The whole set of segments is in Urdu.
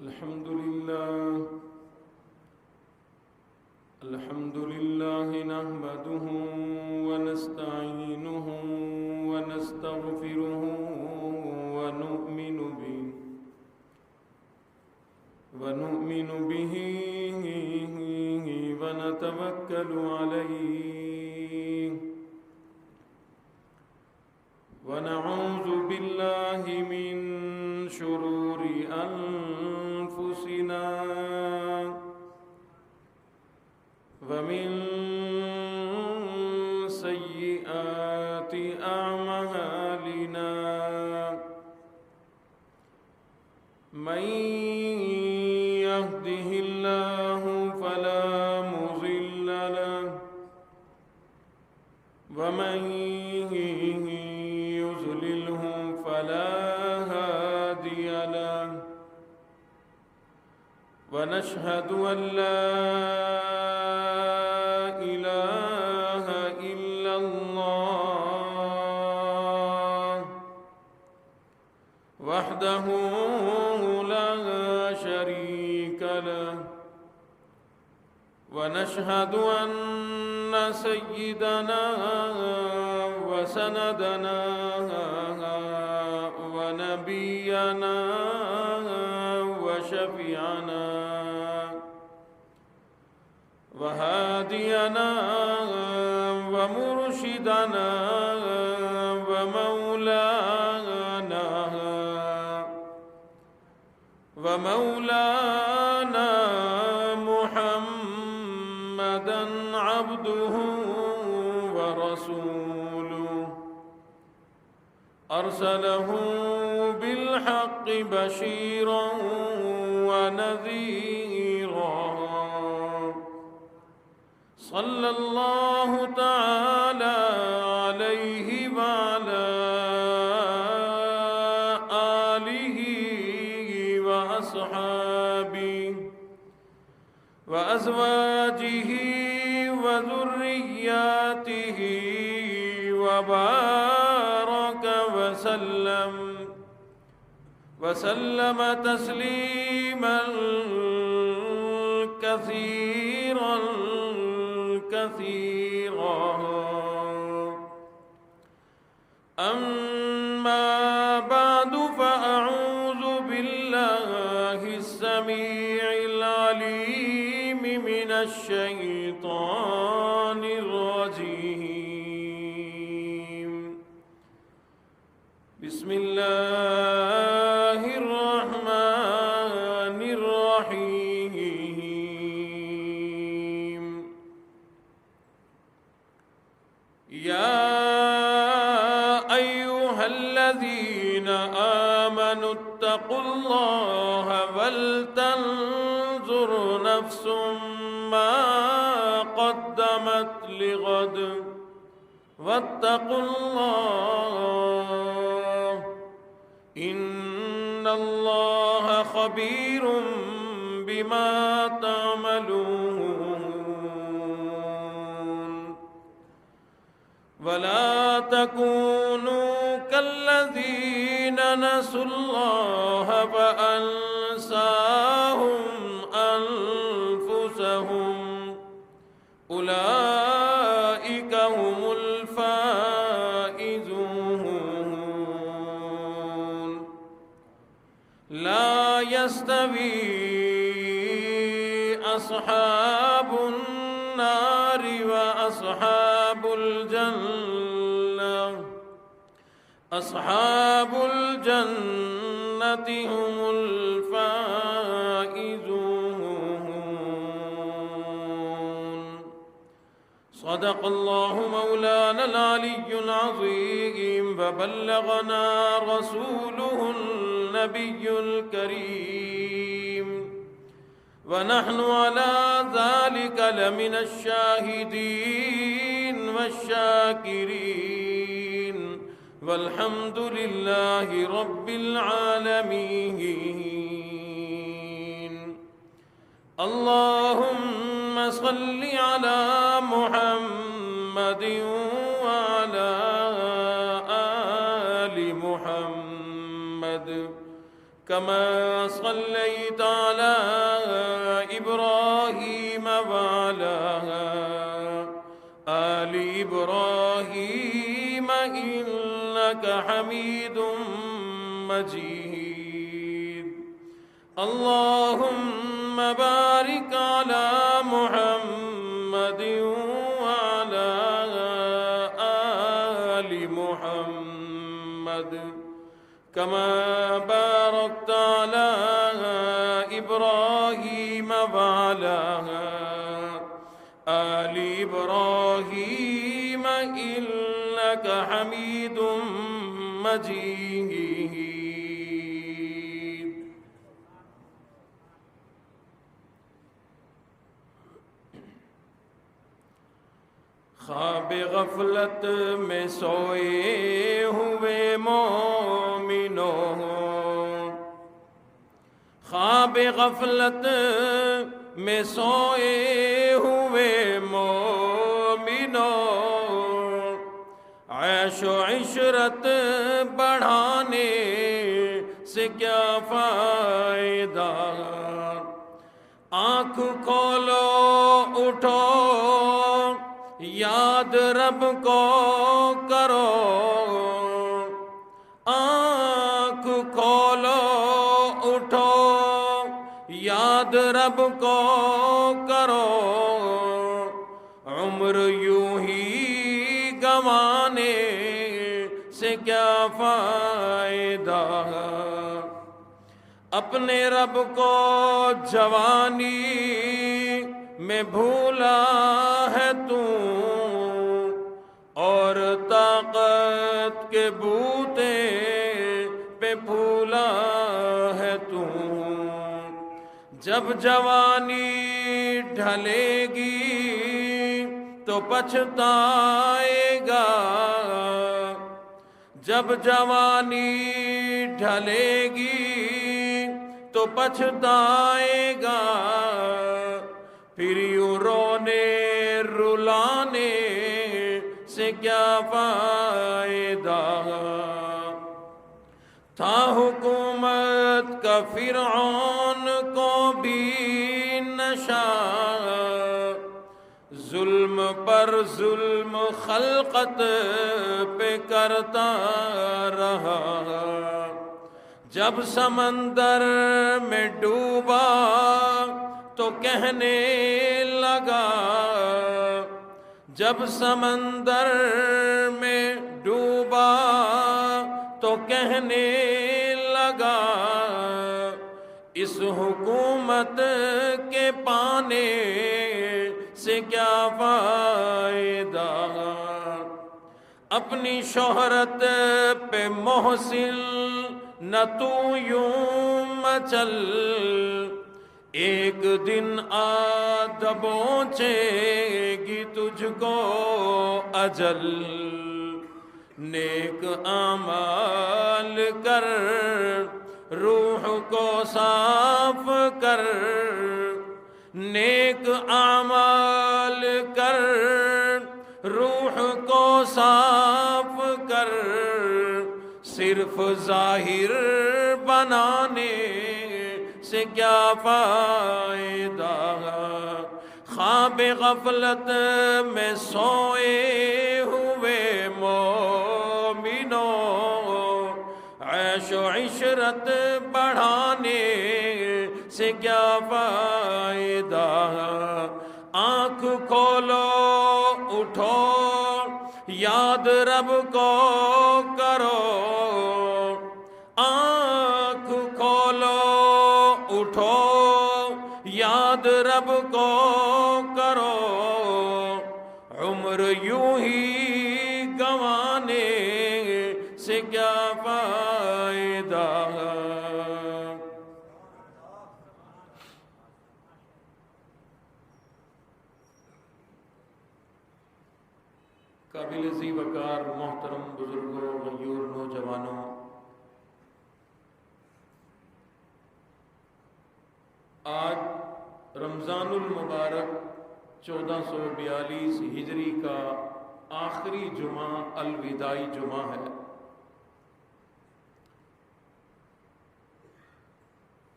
الحمد لله نحمده ونستعينه ونستغفره ونؤمن به ونتوكل عليه ونعوذ بالله من شرور أنفسنا ومن سيئات أعمالنا من يهده الله فلا مضل له ومن يضلله فلا هادي له ونشهد أن لا إله إلا الله وحده لا شريك له ونشهد أن سيدنا وسندنا ونبينا وشفيعنا وهادينا ومرشدنا ومولانا محمدا عبده ورسوله أرسله بالحق بشيرا ونذيرا صلى الله تعالى عليه وعلى آله وأصحابه وأزواجه وذرياته وبارك وسلم تسليما كثيرا أما بعد فأعوذ بالله السميع العليم من الشيطان الرجيم بسم الله الرحمن الرحيم يا أيها الذين آمنوا اتقوا الله ولتنظر نفس ما قدمت لغد واتقوا الله إن الله خبير بما تعملون ولا تكونوا كالذين نسوا الله فأنساهم أنفسهم أولئك هم الفائزون لا يستوي أصحاب النار وأصحاب الجنة أصحاب الجنة هم الفائزون صدق الله مولانا العلي العظيم وبلغنا رسوله النبي الكريم ونحن على ذلك لمن الشاهدين والشاكرين والحمد لله رب العالمين اللهم صل على محمد وعلى آل محمد كما صليت على إبراهيم وعلى آل إبراهيم إنك حميد مجيد. اللهم بارك على محمد وعلى آل محمد كما باركت على إبراهيم وعلى آل إبراهيم إنك حميد مجيد. خواب غفلت میں سوئے ہوئے مومنوں، خواب غفلت میں سوئے ہوئے مومنوں، عیش و عشرت بڑھانے سے کیا فائدہ؟ آنکھ کھولو اٹھو یاد رب کو کرو، آنکھ کھولو اٹھو یاد رب کو کرو، عمر یوں ہی گنوانے سے کیا فائدہ؟ اپنے رب کو جوانی میں بھولا ہے تو، اور طاقت کے بوتے پہ پھولا ہے تو. جب جوانی ڈھلے گی تو پچھتائے گا، جب جوانی ڈھلے گی تو پچھتائے گا، پھر یوں رونے رلانے سے کیا فائدہ؟ تھا حکومت کا فرعون کو بھی نشہ، ظلم پر ظلم خلقت پہ کرتا رہا، جب سمندر میں ڈوبا تو کہنے لگا، جب سمندر میں ڈوبا تو کہنے لگا، اس حکومت کے پانے سے کیا فائدہ؟ اپنی شہرت پہ محسن نہ تو یوں مچل، ایک دن آ دبوچے گی تجھ کو اجل. نیک اعمال کر روح کو صاف کر، نیک اعمال کر روح کو صاف کر، صرف ظاہر بنانے سے کیا فائدہ؟ خواب غفلت میں سوئے ہوئے مومنوں، عیش و عشرت بڑھانے سے کیا فائدہ؟ آنکھ کھولو اٹھو یاد رب کو کرو، آنکھ کھولو اٹھو یاد رب کو کرو، عمر یوں ہی گنوانے سے کیا فائدہ؟ قابل ذی وقار محترم بزرگوں، غیور نوجوانوں، آج رمضان المبارک 1442 ہجری کا آخری جمعہ الوداعی جمعہ ہے.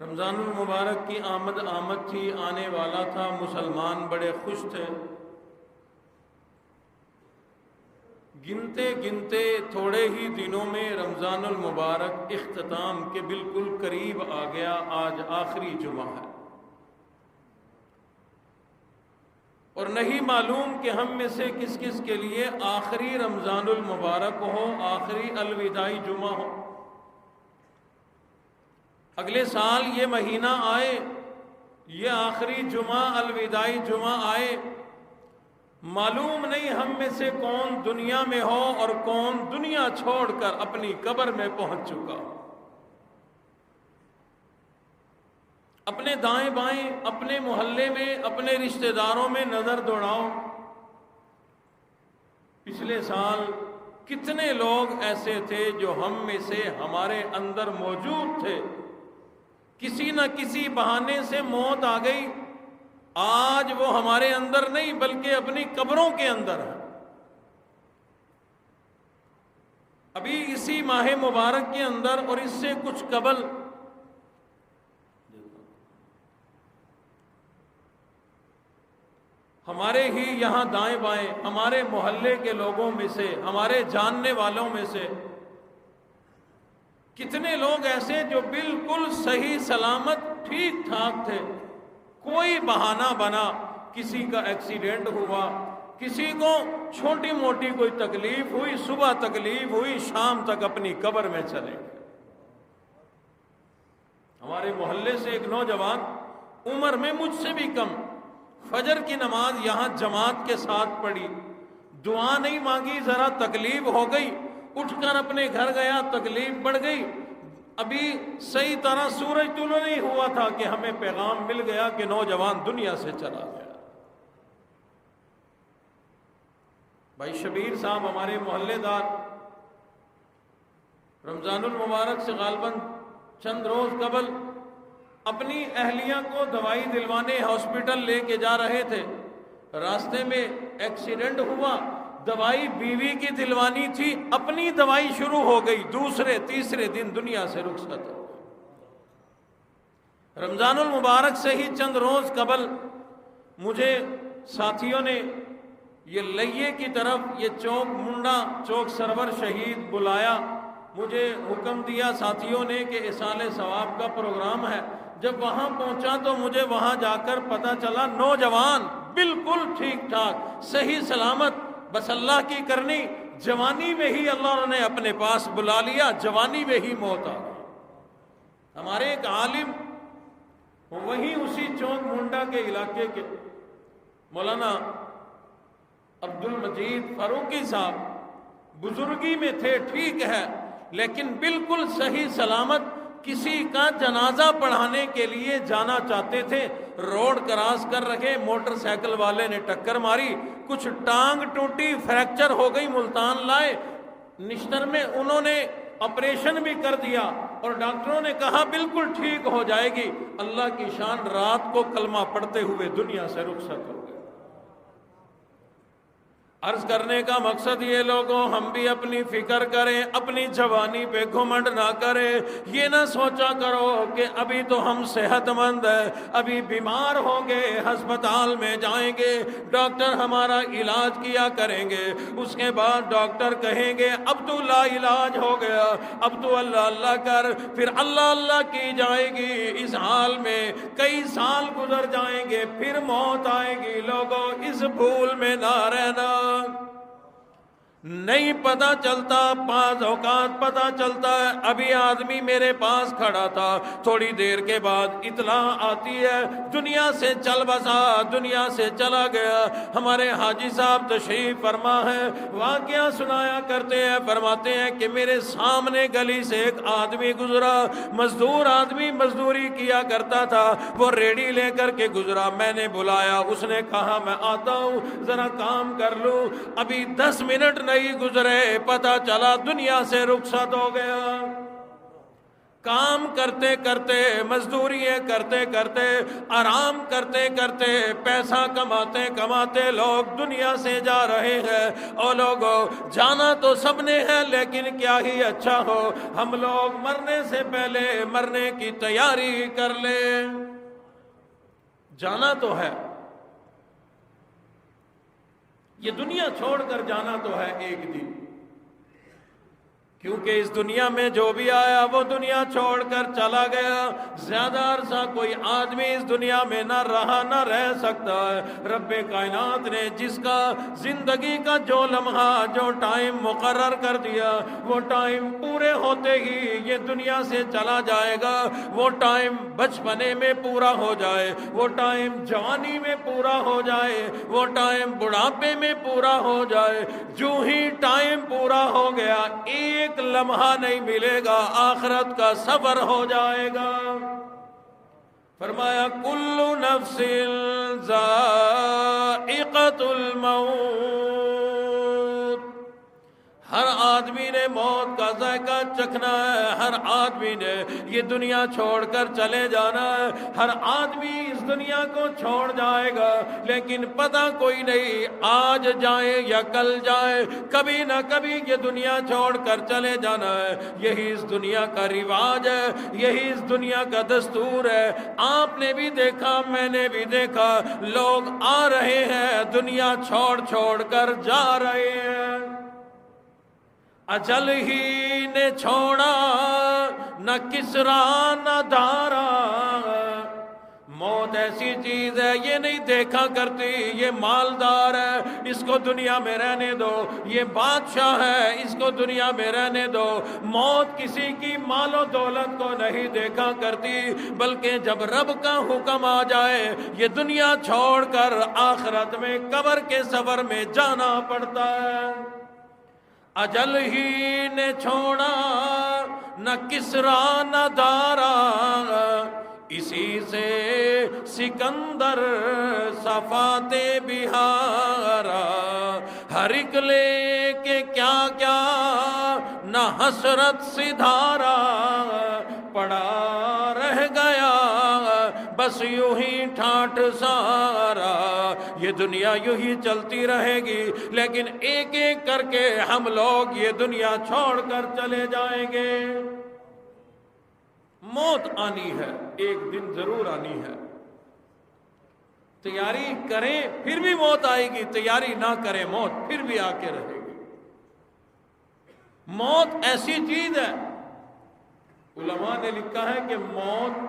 رمضان المبارک کی آمد تھی، آنے والا تھا، مسلمان بڑے خوش تھے۔ گنتے گنتے تھوڑے ہی دنوں میں رمضان المبارک اختتام کے بالکل قریب آ گیا۔ آج آخری جمعہ ہے اور نہیں معلوم کہ ہم میں سے کس کس کے لیے آخری رمضان المبارک ہو، آخری الوداعی جمعہ ہو۔ اگلے سال یہ مہینہ آئے، یہ آخری جمعہ الوداعی جمعہ آئے، معلوم نہیں ہم میں سے کون دنیا میں ہو اور کون دنیا چھوڑ کر اپنی قبر میں پہنچ چکا ہو۔ اپنے دائیں بائیں، اپنے محلے میں، اپنے رشتہ داروں میں نظر دوڑاؤ۔ پچھلے سال کتنے لوگ ایسے تھے جو ہم میں سے ہمارے اندر موجود تھے، کسی نہ کسی بہانے سے موت آ گئی، آج وہ ہمارے اندر نہیں بلکہ اپنی قبروں کے اندر ہے۔ ابھی اسی ماہ مبارک کے اندر اور اس سے کچھ قبل ہمارے ہی یہاں دائیں بائیں، ہمارے محلے کے لوگوں میں سے، ہمارے جاننے والوں میں سے کتنے لوگ ایسے جو بالکل صحیح سلامت ٹھیک ٹھاک تھے، کوئی بہانہ بنا، کسی کا ایکسیڈنٹ ہوا، کسی کو چھوٹی موٹی کوئی تکلیف ہوئی، صبح تکلیف ہوئی، شام تک اپنی قبر میں چلے گئے۔ ہمارے محلے سے ایک نوجوان، عمر میں مجھ سے بھی کم، فجر کی نماز یہاں جماعت کے ساتھ پڑھی، دعا نہیں مانگی، ذرا تکلیف ہو گئی، اٹھ کر اپنے گھر گیا، تکلیف بڑھ گئی، ابھی صحیح طرح سورج طلوع نہیں ہوا تھا کہ ہمیں پیغام مل گیا کہ نوجوان دنیا سے چلا گیا۔ بھائی شبیر صاحب ہمارے محلے دار، رمضان المبارک سے غالباً چند روز قبل اپنی اہلیہ کو دوائی دلوانے ہاسپٹل لے کے جا رہے تھے، راستے میں ایکسیڈنٹ ہوا، دوائی بیوی کی دلوانی تھی، اپنی دوائی شروع ہو گئی، دوسرے تیسرے دن دنیا سے رخصت ہو گئی۔ رمضان المبارک سے ہی چند روز قبل مجھے ساتھیوں نے یہ لئیے کی طرف، یہ چوک منڈا چوک سرور شہید بلایا، مجھے حکم دیا ساتھیوں نے کہ اصالِ ثواب کا پروگرام ہے۔ جب وہاں پہنچا تو مجھے وہاں جا کر پتہ چلا نوجوان بالکل ٹھیک ٹھاک صحیح سلامت، بس اللہ کی کرنی، جوانی میں ہی اللہ نے اپنے پاس بلا لیا، جوانی میں ہی موت آ گئی۔ ہمارے ایک عالم وہیں اسی چوک منڈا کے علاقے کے مولانا عبد المجید فاروقی صاحب بزرگی میں تھے، ٹھیک ہے، لیکن بالکل صحیح سلامت، کسی کا جنازہ پڑھانے کے لیے جانا چاہتے تھے، روڈ کراس کر رکھے، موٹر سائیکل والے نے ٹکر ماری، کچھ ٹانگ ٹوٹی، فریکچر ہو گئی، ملتان لائے، نشتر میں انہوں نے آپریشن بھی کر دیا اور ڈاکٹروں نے کہا بالکل ٹھیک ہو جائے گی، اللہ کی شان رات کو کلمہ پڑھتے ہوئے دنیا سے رخصت ہو گئے۔ عرض کرنے کا مقصد یہ لوگوں، ہم بھی اپنی فکر کریں، اپنی جوانی پہ گھمنڈ نہ کریں، یہ نہ سوچا کرو کہ ابھی تو ہم صحت مند ہیں، ابھی بیمار ہوں گے، ہسپتال میں جائیں گے، ڈاکٹر ہمارا علاج کیا کریں گے، اس کے بعد ڈاکٹر کہیں گے اب تو لا علاج ہو گیا، اب تو اللہ اللہ کر، پھر اللہ اللہ کی جائے گی، اس حال میں کئی سال گزر جائیں گے، پھر موت آئے گی۔ لوگوں اس بھول میں نہ رہنا، نہیں پتہ چلتا، بعض اوقات پتہ چلتا ہے، ابھی آدمی میرے پاس کھڑا تھا، تھوڑی دیر کے بعد اطلاع آتی ہے دنیا سے چل بسا، دنیا سے چلا گیا۔ ہمارے حاجی صاحب تشریف فرما ہے، واقعہ سنایا کرتے ہیں، فرماتے ہیں کہ میرے سامنے گلی سے ایک آدمی گزرا، مزدور آدمی، مزدوری کیا کرتا تھا، وہ ریڑھی لے کر کے گزرا، میں نے بلایا، اس نے کہا میں آتا ہوں ذرا کام کر لوں، ابھی 10 منٹ نہیں گزرے، پتہ چلا دنیا سے رخصت ہو گیا۔ کام کرتے کرتے، مزدوریاں کرتے کرتے، آرام کرتے کرتے، پیسہ کماتے کماتے لوگ دنیا سے جا رہے ہیں۔ اور لوگوں، جانا تو سب نے ہے، لیکن کیا ہی اچھا ہو ہم لوگ مرنے سے پہلے مرنے کی تیاری کر لیں۔ جانا تو ہے، یہ دنیا چھوڑ کر جانا تو ہے ایک دن، کیونکہ اس دنیا میں جو بھی آیا وہ دنیا چھوڑ کر چلا گیا۔ زیادہ عرصہ کوئی آدمی اس دنیا میں نہ رہا نہ رہ سکتا ہے۔ رب کائنات نے جس کا زندگی کا جو لمحہ، جو ٹائم مقرر کر دیا، وہ ٹائم پورے ہوتے ہی یہ دنیا سے چلا جائے گا۔ وہ ٹائم بچپنے میں پورا ہو جائے، وہ ٹائم جوانی میں پورا ہو جائے، وہ ٹائم بڑھاپے میں پورا ہو جائے، جو ہی ٹائم پورا ہو گیا ایک لمحہ نہیں ملے گا، آخرت کا سفر ہو جائے گا۔ فرمایا کل نفس ذائقۃ الموت، ہر آدمی نے موت کا ذائقہ چکھنا ہے، ہر آدمی نے یہ دنیا چھوڑ کر چلے جانا ہے، ہر آدمی اس دنیا کو چھوڑ جائے گا، لیکن پتہ کوئی نہیں آج جائیں یا کل جائیں، کبھی نہ کبھی یہ دنیا چھوڑ کر چلے جانا ہے۔ یہی اس دنیا کا رواج ہے، یہی اس دنیا کا دستور ہے۔ آپ نے بھی دیکھا، میں نے بھی دیکھا، لوگ آ رہے ہیں، دنیا چھوڑ چھوڑ کر جا رہے ہیں۔ اجل ہی نے چھوڑا نہ کسرا نہ دارا، موت ایسی چیز ہے یہ نہیں دیکھا کرتی، یہ مالدار ہے اس کو دنیا میں رہنے دو، یہ بادشاہ ہے اس کو دنیا میں رہنے دو۔ موت کسی کی مال و دولت کو نہیں دیکھا کرتی، بلکہ جب رب کا حکم آ جائے یہ دنیا چھوڑ کر آخرت میں قبر کے سفر میں جانا پڑتا ہے۔ اجل ہی نے چھوڑا نہ کسرا نہ دارا، اسی سے سکندر صفات بہارا، ہر ایک لے کے کیا کیا نہ حسرت سدھارا، پڑا رہ گیا بس یوں ہی ٹھاٹھ سارا۔ یہ دنیا یوں ہی چلتی رہے گی، لیکن ایک ایک کر کے ہم لوگ یہ دنیا چھوڑ کر چلے جائیں گے۔ موت آنی ہے، ایک دن ضرور آنی ہے۔ تیاری کریں پھر بھی موت آئے گی، تیاری نہ کریں موت پھر بھی آ کے رہے گی۔ موت ایسی چیز ہے، علماء نے لکھا ہے کہ موت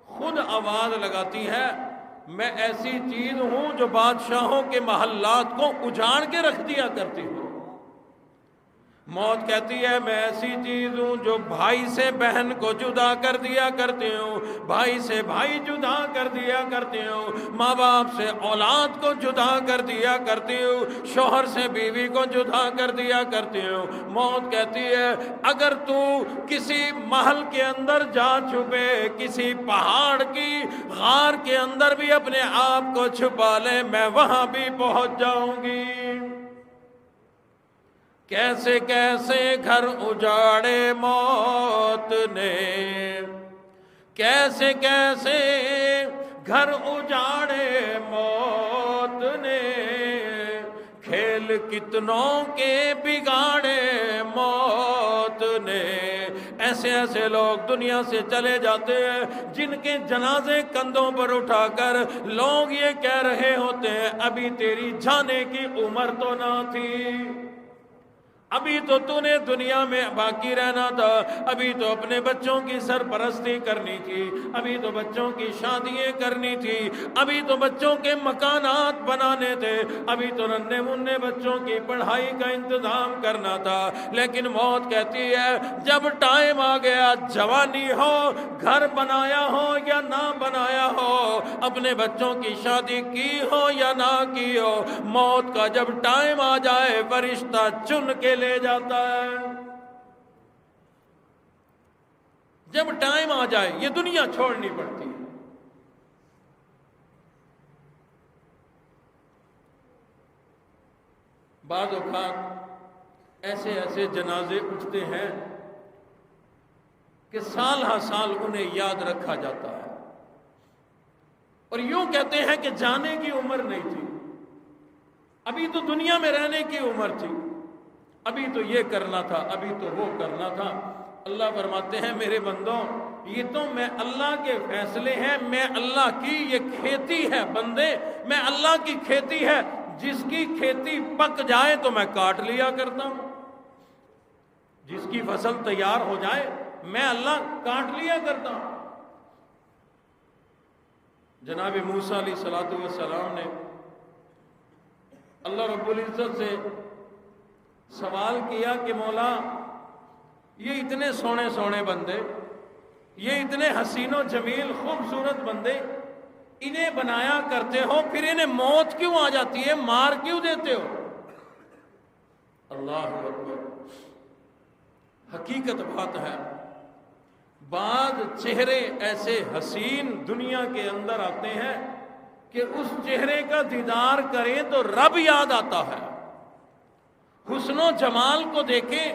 خود آواز لگاتی ہے، میں ایسی چیز ہوں جو بادشاہوں کے محلات کو اجاڑ کے رکھ دیا کرتی ہوں۔ موت کہتی ہے میں ایسی چیز ہوں جو بھائی سے بہن کو جدا کر دیا کرتی ہوں، بھائی سے بھائی جدا کر دیا کرتی ہوں، ماں باپ سے اولاد کو جدا کر دیا کرتی ہوں، شوہر سے بیوی کو جدا کر دیا کرتی ہوں۔ موت کہتی ہے اگر تو کسی محل کے اندر جا چھپے، کسی پہاڑ کی غار کے اندر بھی اپنے آپ کو چھپا لے، میں وہاں بھی پہنچ جاؤں گی۔ کیسے کیسے گھر اجاڑے موت نے، کیسے کیسے گھر اجاڑے موت نے، کھیل کتنوں کے بگاڑے موت نے۔ ایسے ایسے لوگ دنیا سے چلے جاتے ہیں جن کے جنازے کندھوں پر اٹھا کر لوگ یہ کہہ رہے ہوتے ہیں ابھی تیری جانے کی عمر تو نہ تھی، ابھی تو نے دنیا میں باقی رہنا تھا، ابھی تو اپنے بچوں کی سرپرستی کرنی تھی، ابھی تو بچوں کی شادیاں کرنی تھی، ابھی تو بچوں کے مکانات بنانے تھے، ابھی تو ننھے منھے بچوں کی پڑھائی کا انتظام کرنا تھا۔ لیکن موت کہتی ہے جب ٹائم آ گیا، جوانی ہو، گھر بنایا ہو یا نہ بنایا ہو، اپنے بچوں کی شادی کی ہو یا نہ کی ہو، موت کا جب ٹائم آ جائے فرشتہ چن کے لے جاتا ہے۔ جب ٹائم آ جائے یہ دنیا چھوڑنی پڑتی ہے۔ بعض اوقات ایسے ایسے جنازے اٹھتے ہیں کہ سال ہر سال انہیں یاد رکھا جاتا ہے۔ اور یوں کہتے ہیں کہ جانے کی عمر نہیں تھی، ابھی تو دنیا میں رہنے کی عمر تھی، ابھی تو یہ کرنا تھا، ابھی تو وہ کرنا تھا۔ اللہ فرماتے ہیں میرے بندوں، یہ تو میں اللہ کے فیصلے ہیں، میں اللہ کی یہ کھیتی ہے بندے، میں اللہ کی کھیتی ہے، جس کی کھیتی پک جائے تو میں کاٹ لیا کرتا ہوں، جس کی فصل تیار ہو جائے میں اللہ کاٹ لیا کرتا ہوں۔ جناب موسیٰ علیہ السلام نے اللہ رب العزت سے سوال کیا کہ مولا، یہ اتنے سونے سونے بندے، یہ اتنے حسین و جمیل خوبصورت بندے، انہیں بنایا کرتے ہو، پھر انہیں موت کیوں آ جاتی ہے، مار کیوں دیتے ہو؟ اللہ اکبر۔ حقیقت بات ہے، بعض چہرے ایسے حسین دنیا کے اندر آتے ہیں کہ اس چہرے کا دیدار کریں تو رب یاد آتا ہے، حسن و جمال کو دیکھیں،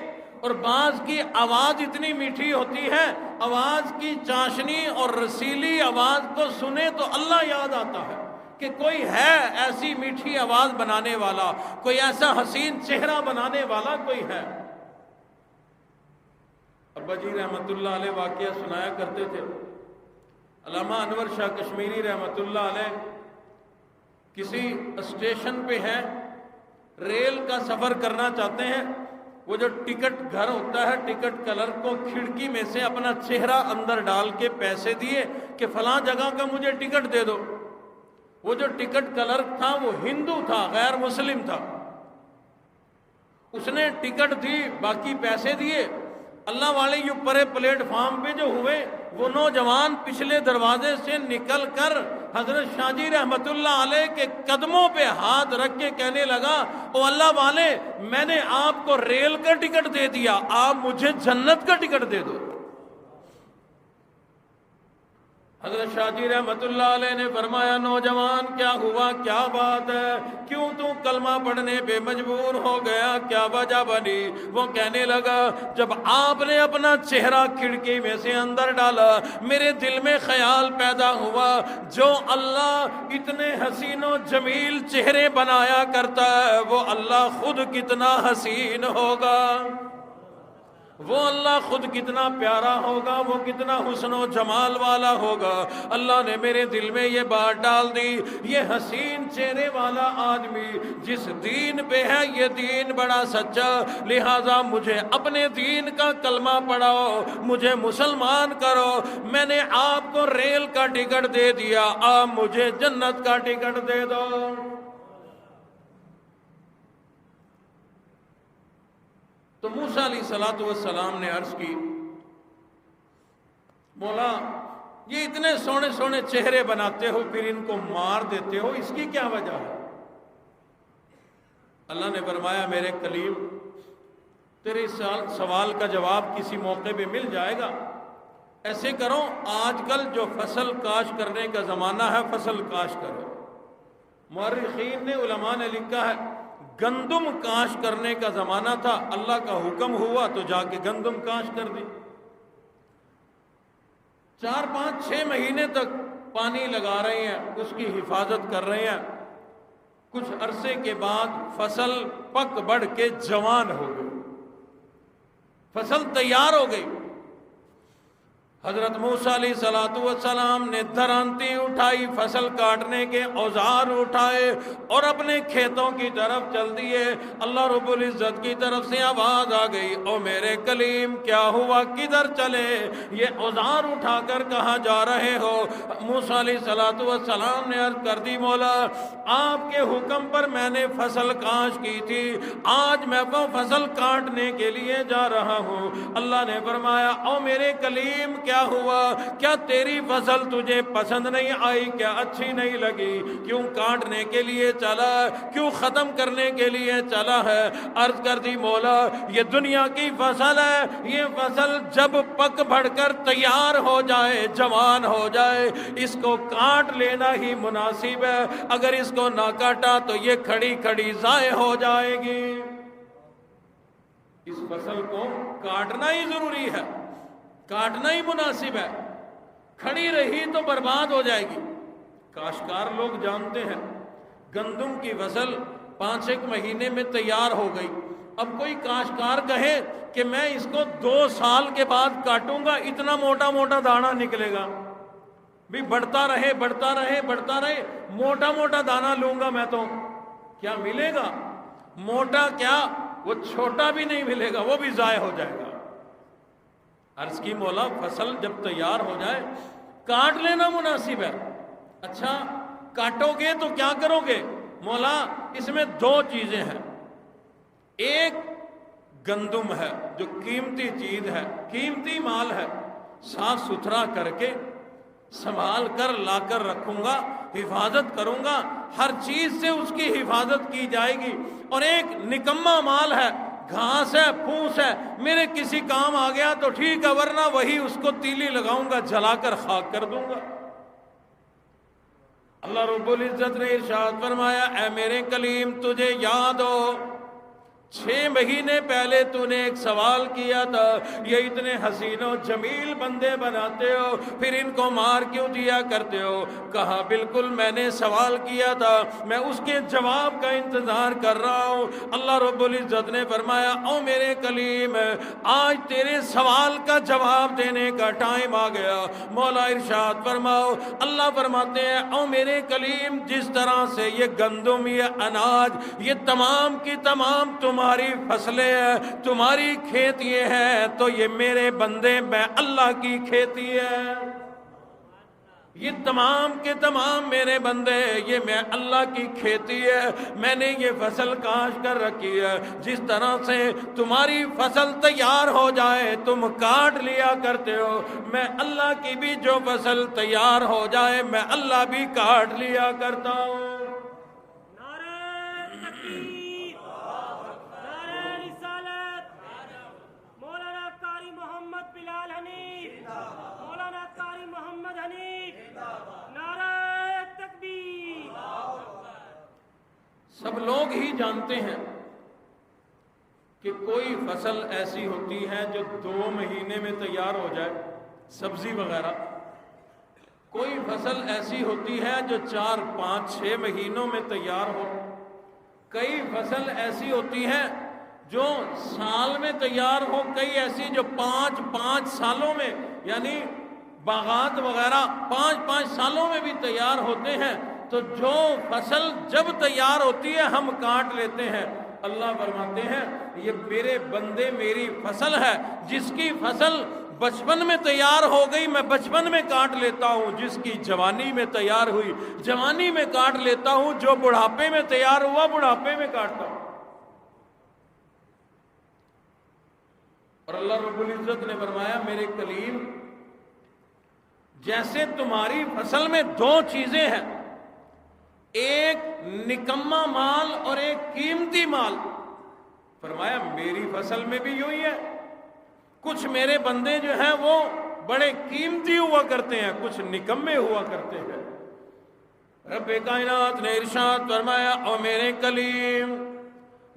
اور بعض کی آواز اتنی میٹھی ہوتی ہے، آواز کی چاشنی اور رسیلی آواز کو سنے تو اللہ یاد آتا ہے کہ کوئی ہے ایسی میٹھی آواز بنانے والا، کوئی ایسا حسین چہرہ بنانے والا کوئی ہے۔ ابا جی رحمت اللہ علیہ واقعہ سنایا کرتے تھے، علامہ انور شاہ کشمیری رحمت اللہ علیہ کسی اسٹیشن پہ ہیں، ریل کا سفر کرنا چاہتے ہیں، وہ جو ٹکٹ گھر ہوتا ہے، ٹکٹ کلرک کو کھڑکی میں سے اپنا چہرہ اندر ڈال کے پیسے دیے کہ فلاں جگہ کا مجھے ٹکٹ دے دو۔ وہ جو ٹکٹ کلرک تھا وہ ہندو تھا، غیر مسلم تھا، اس نے ٹکٹ دی، باقی پیسے دیے۔ اللہ والے یوں پرے پلیٹ فارم پہ جو ہوئے، وہ نوجوان پچھلے دروازے سے نکل کر حضرت شاہ جی رحمت اللہ علیہ کے قدموں پہ ہاتھ رکھ کے کہنے لگا، او اللہ والے، میں نے آپ کو ریل کا ٹکٹ دے دیا، آپ مجھے جنت کا ٹکٹ دے دو۔ حضرت شاہ جی رحمت اللہ علیہ نے فرمایا، نوجوان کیا ہوا، کیا بات ہے، کیوں تو کلمہ پڑھنے پہ مجبور ہو گیا، کیا وجہ بنی؟ وہ کہنے لگا، جب آپ نے اپنا چہرہ کھڑکی میں سے اندر ڈالا، میرے دل میں خیال پیدا ہوا، جو اللہ اتنے حسین و جمیل چہرے بنایا کرتا ہے، وہ اللہ خود کتنا حسین ہوگا، وہ اللہ خود کتنا پیارا ہوگا، وہ کتنا حسن و جمال والا ہوگا۔ اللہ نے میرے دل میں یہ بات ڈال دی، یہ حسین چہرے والا آدمی جس دین پہ ہے، یہ دین بڑا سچا، لہٰذا مجھے اپنے دین کا کلمہ پڑھاؤ، مجھے مسلمان کرو، میں نے آپ کو ریل کا ٹکٹ دے دیا، آپ مجھے جنت کا ٹکٹ دے دو۔ تو موسیٰ علیہ السلام نے عرض کی، مولا یہ اتنے سونے سونے چہرے بناتے ہو، پھر ان کو مار دیتے ہو، اس کی کیا وجہ ہے؟ اللہ نے فرمایا، میرے کلیم، تیرے سوال کا جواب کسی موقع پہ مل جائے گا۔ ایسے کرو، آج کل جو فصل کاشت کرنے کا زمانہ ہے، فصل کاشت کرو۔ مورخین نے، علماء نے لکھا ہے، گندم کاشت کرنے کا زمانہ تھا، اللہ کا حکم ہوا تو جا کے گندم کاشت کر دی۔ 4 5 6 مہینے تک پانی لگا رہے ہیں، اس کی حفاظت کر رہے ہیں، کچھ عرصے کے بعد فصل پک بڑھ کے جوان ہو گئی، فصل تیار ہو گئی۔ حضرت موسیٰ علیہ السلام نے دھرانتی اٹھائی، فصل کاٹنے کے اوزار اٹھائے اور اپنے کھیتوں کی طرف چل دیے۔ اللہ رب العزت کی طرف سے آواز آ گئی، او میرے کلیم، کیا ہوا، کدھر چلے، یہ اوزار اٹھا کر کہاں جا رہے ہو؟ موسیٰ علیہ السلام نے عرض کر دی، مولا آپ کے حکم پر میں نے فصل کاشت کی تھی، آج میں وہ فصل کاٹنے کے لیے جا رہا ہوں۔ اللہ نے فرمایا، او میرے کلیم، کیا ہوا، کیا تیری فصل تجھے پسند نہیں آئی، کیا اچھی نہیں لگی، کیوں کاٹنے کے لیے چلا، کیوں ختم کرنے کے لیے چلا ہے؟ عرض کر دی، مولا یہ دنیا کی فصل ہے، یہ فصل جب پک بڑھ کر تیار ہو جائے، جوان ہو جائے، اس کو کاٹ لینا ہی مناسب ہے، اگر اس کو نہ کاٹا تو یہ کھڑی کھڑی ضائع ہو جائے گی۔ اس فصل کو کاٹنا ہی ضروری ہے، کاٹنا ہی مناسب ہے، کھڑی رہی تو برباد ہو جائے گی۔ کاشتکار لوگ جانتے ہیں گندم کی فصل 5-1 مہینے میں تیار ہو گئی، اب کوئی کاشتکار کہے کہ میں اس کو 2 سال کے بعد کاٹوں گا، اتنا موٹا موٹا دانا نکلے گا، بھی بڑھتا رہے بڑھتا رہے بڑھتا رہے، موٹا موٹا دانا لوں گا میں تو کیا ملے گا؟ موٹا کیا، وہ چھوٹا بھی نہیں ملے گا، وہ بھی ضائع ہو جائے گا۔ عرض کی مولا فصل جب تیار ہو جائے کاٹ لینا مناسب ہے۔ اچھا کاٹو گے تو کیا کرو گے؟ مولا اس میں 2 چیزیں ہیں، ایک گندم ہے جو قیمتی چیز ہے، قیمتی مال ہے، صاف ستھرا کر کے سنبھال کر لا کر رکھوں گا، حفاظت کروں گا، ہر چیز سے اس کی حفاظت کی جائے گی۔ اور ایک نکما مال ہے، گھاس ہے، پھوس ہے، میرے کسی کام آ گیا تو ٹھیک ہے، ورنہ وہی اس کو تیلی لگاؤں گا، جلا کر خاک کر دوں گا۔ اللہ رب العزت نے ارشاد فرمایا، اے میرے کلیم تجھے یاد ہو 6 مہینے پہلے تو نے ایک سوال کیا تھا، یہ اتنے حسین و جمیل بندے بناتے ہو پھر ان کو مار کیوں دیا کرتے ہو؟ کہا بالکل میں نے سوال کیا تھا، میں اس کے جواب کا انتظار کر رہا ہوں۔ اللہ رب العزت نے فرمایا، او میرے کلیم آج تیرے سوال کا جواب دینے کا ٹائم آ گیا۔ مولا ارشاد فرماؤ، اللہ فرماتے ہیں، او میرے کلیم جس طرح سے یہ گندم، یہ اناج، یہ تمام کی تمام تمہاری فصلیں ہیں، تمہاری کھیتی ہیں، تو یہ میرے بندے میں اللہ کی کھیتی ہے، یہ تمام کے تمام میرے بندے، یہ میں اللہ کی کھیتی ہے، میں نے یہ فصل کاشت کر رکھی ہے۔ جس طرح سے تمہاری فصل تیار ہو جائے تم کاٹ لیا کرتے ہو، میں اللہ کی بھی جو فصل تیار ہو جائے میں اللہ بھی کاٹ لیا کرتا ہوں۔ سب لوگ ہی جانتے ہیں کہ کوئی فصل ایسی ہوتی ہے جو 2 مہینے میں تیار ہو جائے، سبزی وغیرہ، کوئی فصل ایسی ہوتی ہے جو 4، 5، 6 مہینوں میں تیار ہو، کئی فصل ایسی ہوتی ہے جو سال میں تیار ہو، کئی ایسی جو 5 سالوں میں، یعنی باغات وغیرہ 5 سالوں میں بھی تیار ہوتے ہیں۔ تو جو فصل جب تیار ہوتی ہے ہم کاٹ لیتے ہیں۔ اللہ فرماتے ہیں یہ میرے بندے میری فصل ہے، جس کی فصل بچپن میں تیار ہو گئی میں بچپن میں کاٹ لیتا ہوں، جس کی جوانی میں تیار ہوئی جوانی میں کاٹ لیتا ہوں، جو بڑھاپے میں تیار ہوا بڑھاپے میں کاٹتا ہوں۔ اور اللہ رب العزت نے فرمایا میرے کلیم جیسے تمہاری فصل میں 2 چیزیں ہیں، ایک نکما مال اور ایک قیمتی مال، فرمایا میری فصل میں بھی یوں ہی ہے، کچھ میرے بندے جو ہیں وہ بڑے قیمتی ہوا کرتے ہیں، کچھ نکمے ہوا کرتے ہیں۔ رب کائنات نے ارشاد فرمایا، او میرے کلیم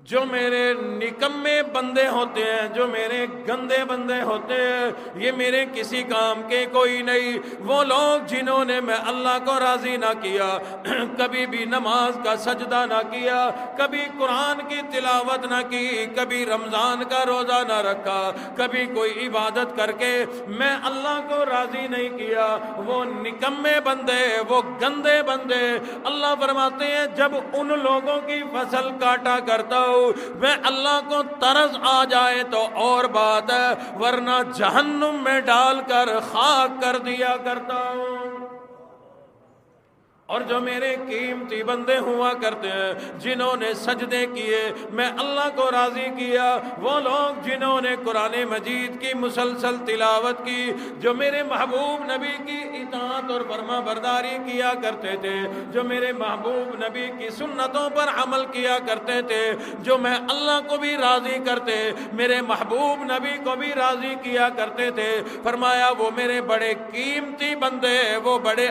جو میرے نکمے بندے ہوتے ہیں، جو میرے گندے بندے ہوتے ہیں، یہ میرے کسی کام کے کوئی نہیں، وہ لوگ جنہوں نے میں اللہ کو راضی نہ کیا، کبھی بھی نماز کا سجدہ نہ کیا، کبھی قرآن کی تلاوت نہ کی، کبھی رمضان کا روزہ نہ رکھا، کبھی کوئی عبادت کر کے میں اللہ کو راضی نہیں کیا، وہ نکمے بندے، وہ گندے بندے، اللہ فرماتے ہیں جب ان لوگوں کی فصل کاٹا کرتا ہوں میں اللہ کو ترس آ جائے تو اور بات ہے، ورنہ جہنم میں ڈال کر خاک کر دیا کرتا ہوں۔ اور جو میرے قیمتی بندے ہوا کرتے ہیں جنہوں نے سجدے کیے میں اللہ کو راضی کیا، وہ لوگ جنہوں نے قرآن مجید کی مسلسل تلاوت کی، جو میرے محبوب نبی کی اطاعت اور فرما برداری کیا کرتے تھے، جو میرے محبوب نبی کی سنتوں پر عمل کیا کرتے تھے، جو میں اللہ کو بھی راضی کرتے میرے محبوب نبی کو بھی راضی کیا کرتے تھے، فرمایا وہ میرے بڑے قیمتی بندے، وہ بڑے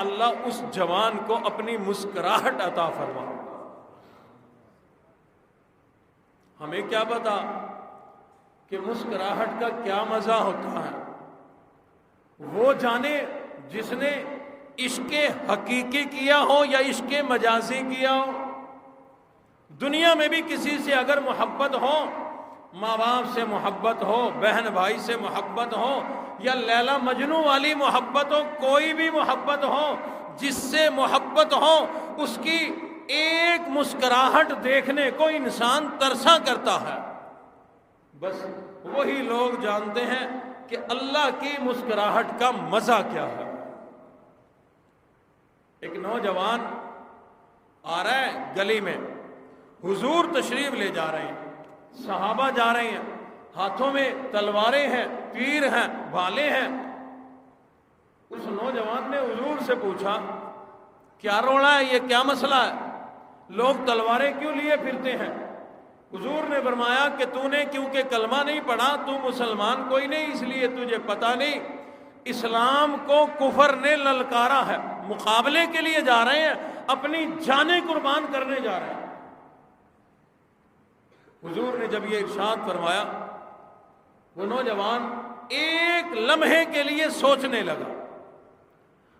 اللہ اس جوان کو اپنی مسکراہٹ عطا فرماؤں گا۔ ہمیں کیا پتا کہ مسکراہٹ کا کیا مزہ ہوتا ہے، وہ جانے جس نے عشق حقیقی کیا ہو یا عشق مجازی کیا ہو۔ دنیا میں بھی کسی سے اگر محبت ہو، ماں باپ سے محبت ہو، بہن بھائی سے محبت ہو، یا لیلا مجنوں والی محبت ہو، کوئی بھی محبت ہو، جس سے محبت ہو اس کی ایک مسکراہٹ دیکھنے کو انسان ترسا کرتا ہے۔ بس وہی لوگ جانتے ہیں کہ اللہ کی مسکراہٹ کا مزہ کیا ہے۔ ایک نوجوان آ رہا ہے گلی میں، حضور تشریف لے جا رہے ہیں، صحابہ جا رہے ہیں، ہاتھوں میں تلواریں ہیں، تیر ہیں، بھالے ہیں۔ اس نوجوان نے حضور سے پوچھا کیا رونا ہے، یہ کیا مسئلہ ہے، لوگ تلواریں کیوں لیے پھرتے ہیں؟ حضور نے فرمایا کہ تو نے کیونکہ کلمہ نہیں پڑھا، تو مسلمان کوئی نہیں، اس لیے تجھے پتہ نہیں، اسلام کو کفر نے للکارا ہے، مقابلے کے لیے جا رہے ہیں، اپنی جانیں قربان کرنے جا رہے ہیں۔ حضور نے جب یہ ارشاد فرمایا، وہ نوجوان ایک لمحے کے لیے سوچنے لگا۔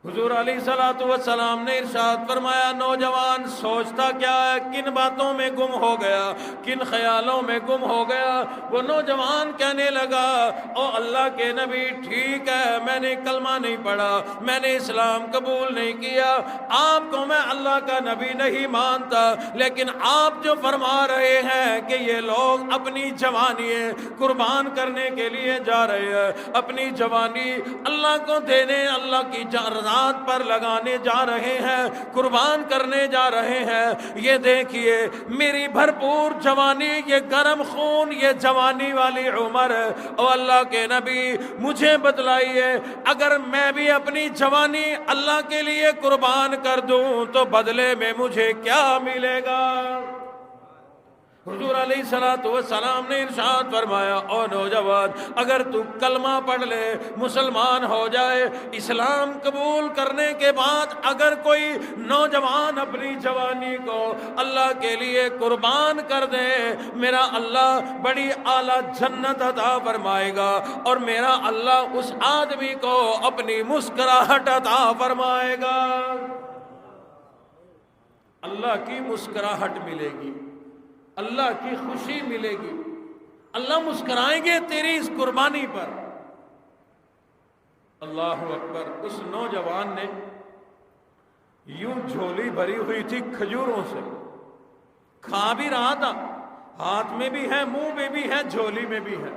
حضور علیہ الصلوۃ والسلام نے ارشاد فرمایا نوجوان سوچتا کیا ہے، کن باتوں میں گم ہو گیا، کن خیالوں میں گم ہو گیا؟ وہ نوجوان کہنے لگا او اللہ کے نبی ٹھیک ہے میں نے کلمہ نہیں پڑھا، میں نے اسلام قبول نہیں کیا، آپ کو میں اللہ کا نبی نہیں مانتا، لیکن آپ جو فرما رہے ہیں کہ یہ لوگ اپنی جوانی قربان کرنے کے لیے جا رہے ہیں، اپنی جوانی اللہ کو دینے، اللہ کی رضا پر لگانے جا رہے ہیں، قربان کرنے جا رہے ہیں، یہ دیکھیے میری بھرپور جوانی، یہ گرم خون، یہ جوانی والی عمر، او اللہ کے نبی مجھے بتلائیے اگر میں بھی اپنی جوانی اللہ کے لیے قربان کر دوں تو بدلے میں مجھے کیا ملے گا؟ حضور علیہ السلام نے ارشاد فرمایا او نوجوان اگر تو کلمہ پڑھ لے، مسلمان ہو جائے، اسلام قبول کرنے کے بعد اگر کوئی نوجوان اپنی جوانی کو اللہ کے لیے قربان کر دے، میرا اللہ بڑی اعلیٰ جنت عطا فرمائے گا، اور میرا اللہ اس آدمی کو اپنی مسکراہٹ عطا فرمائے گا۔ اللہ کی مسکراہٹ ملے گی، اللہ کی خوشی ملے گی، اللہ مسکرائیں گے تیری اس قربانی پر۔ اللہ اکبر۔ اس نوجوان نے یوں جھولی بھری ہوئی تھی کھجوروں سے، کھا بھی رہا تھا، ہاتھ میں بھی ہے، منہ میں بھی ہے، جھولی میں بھی ہے۔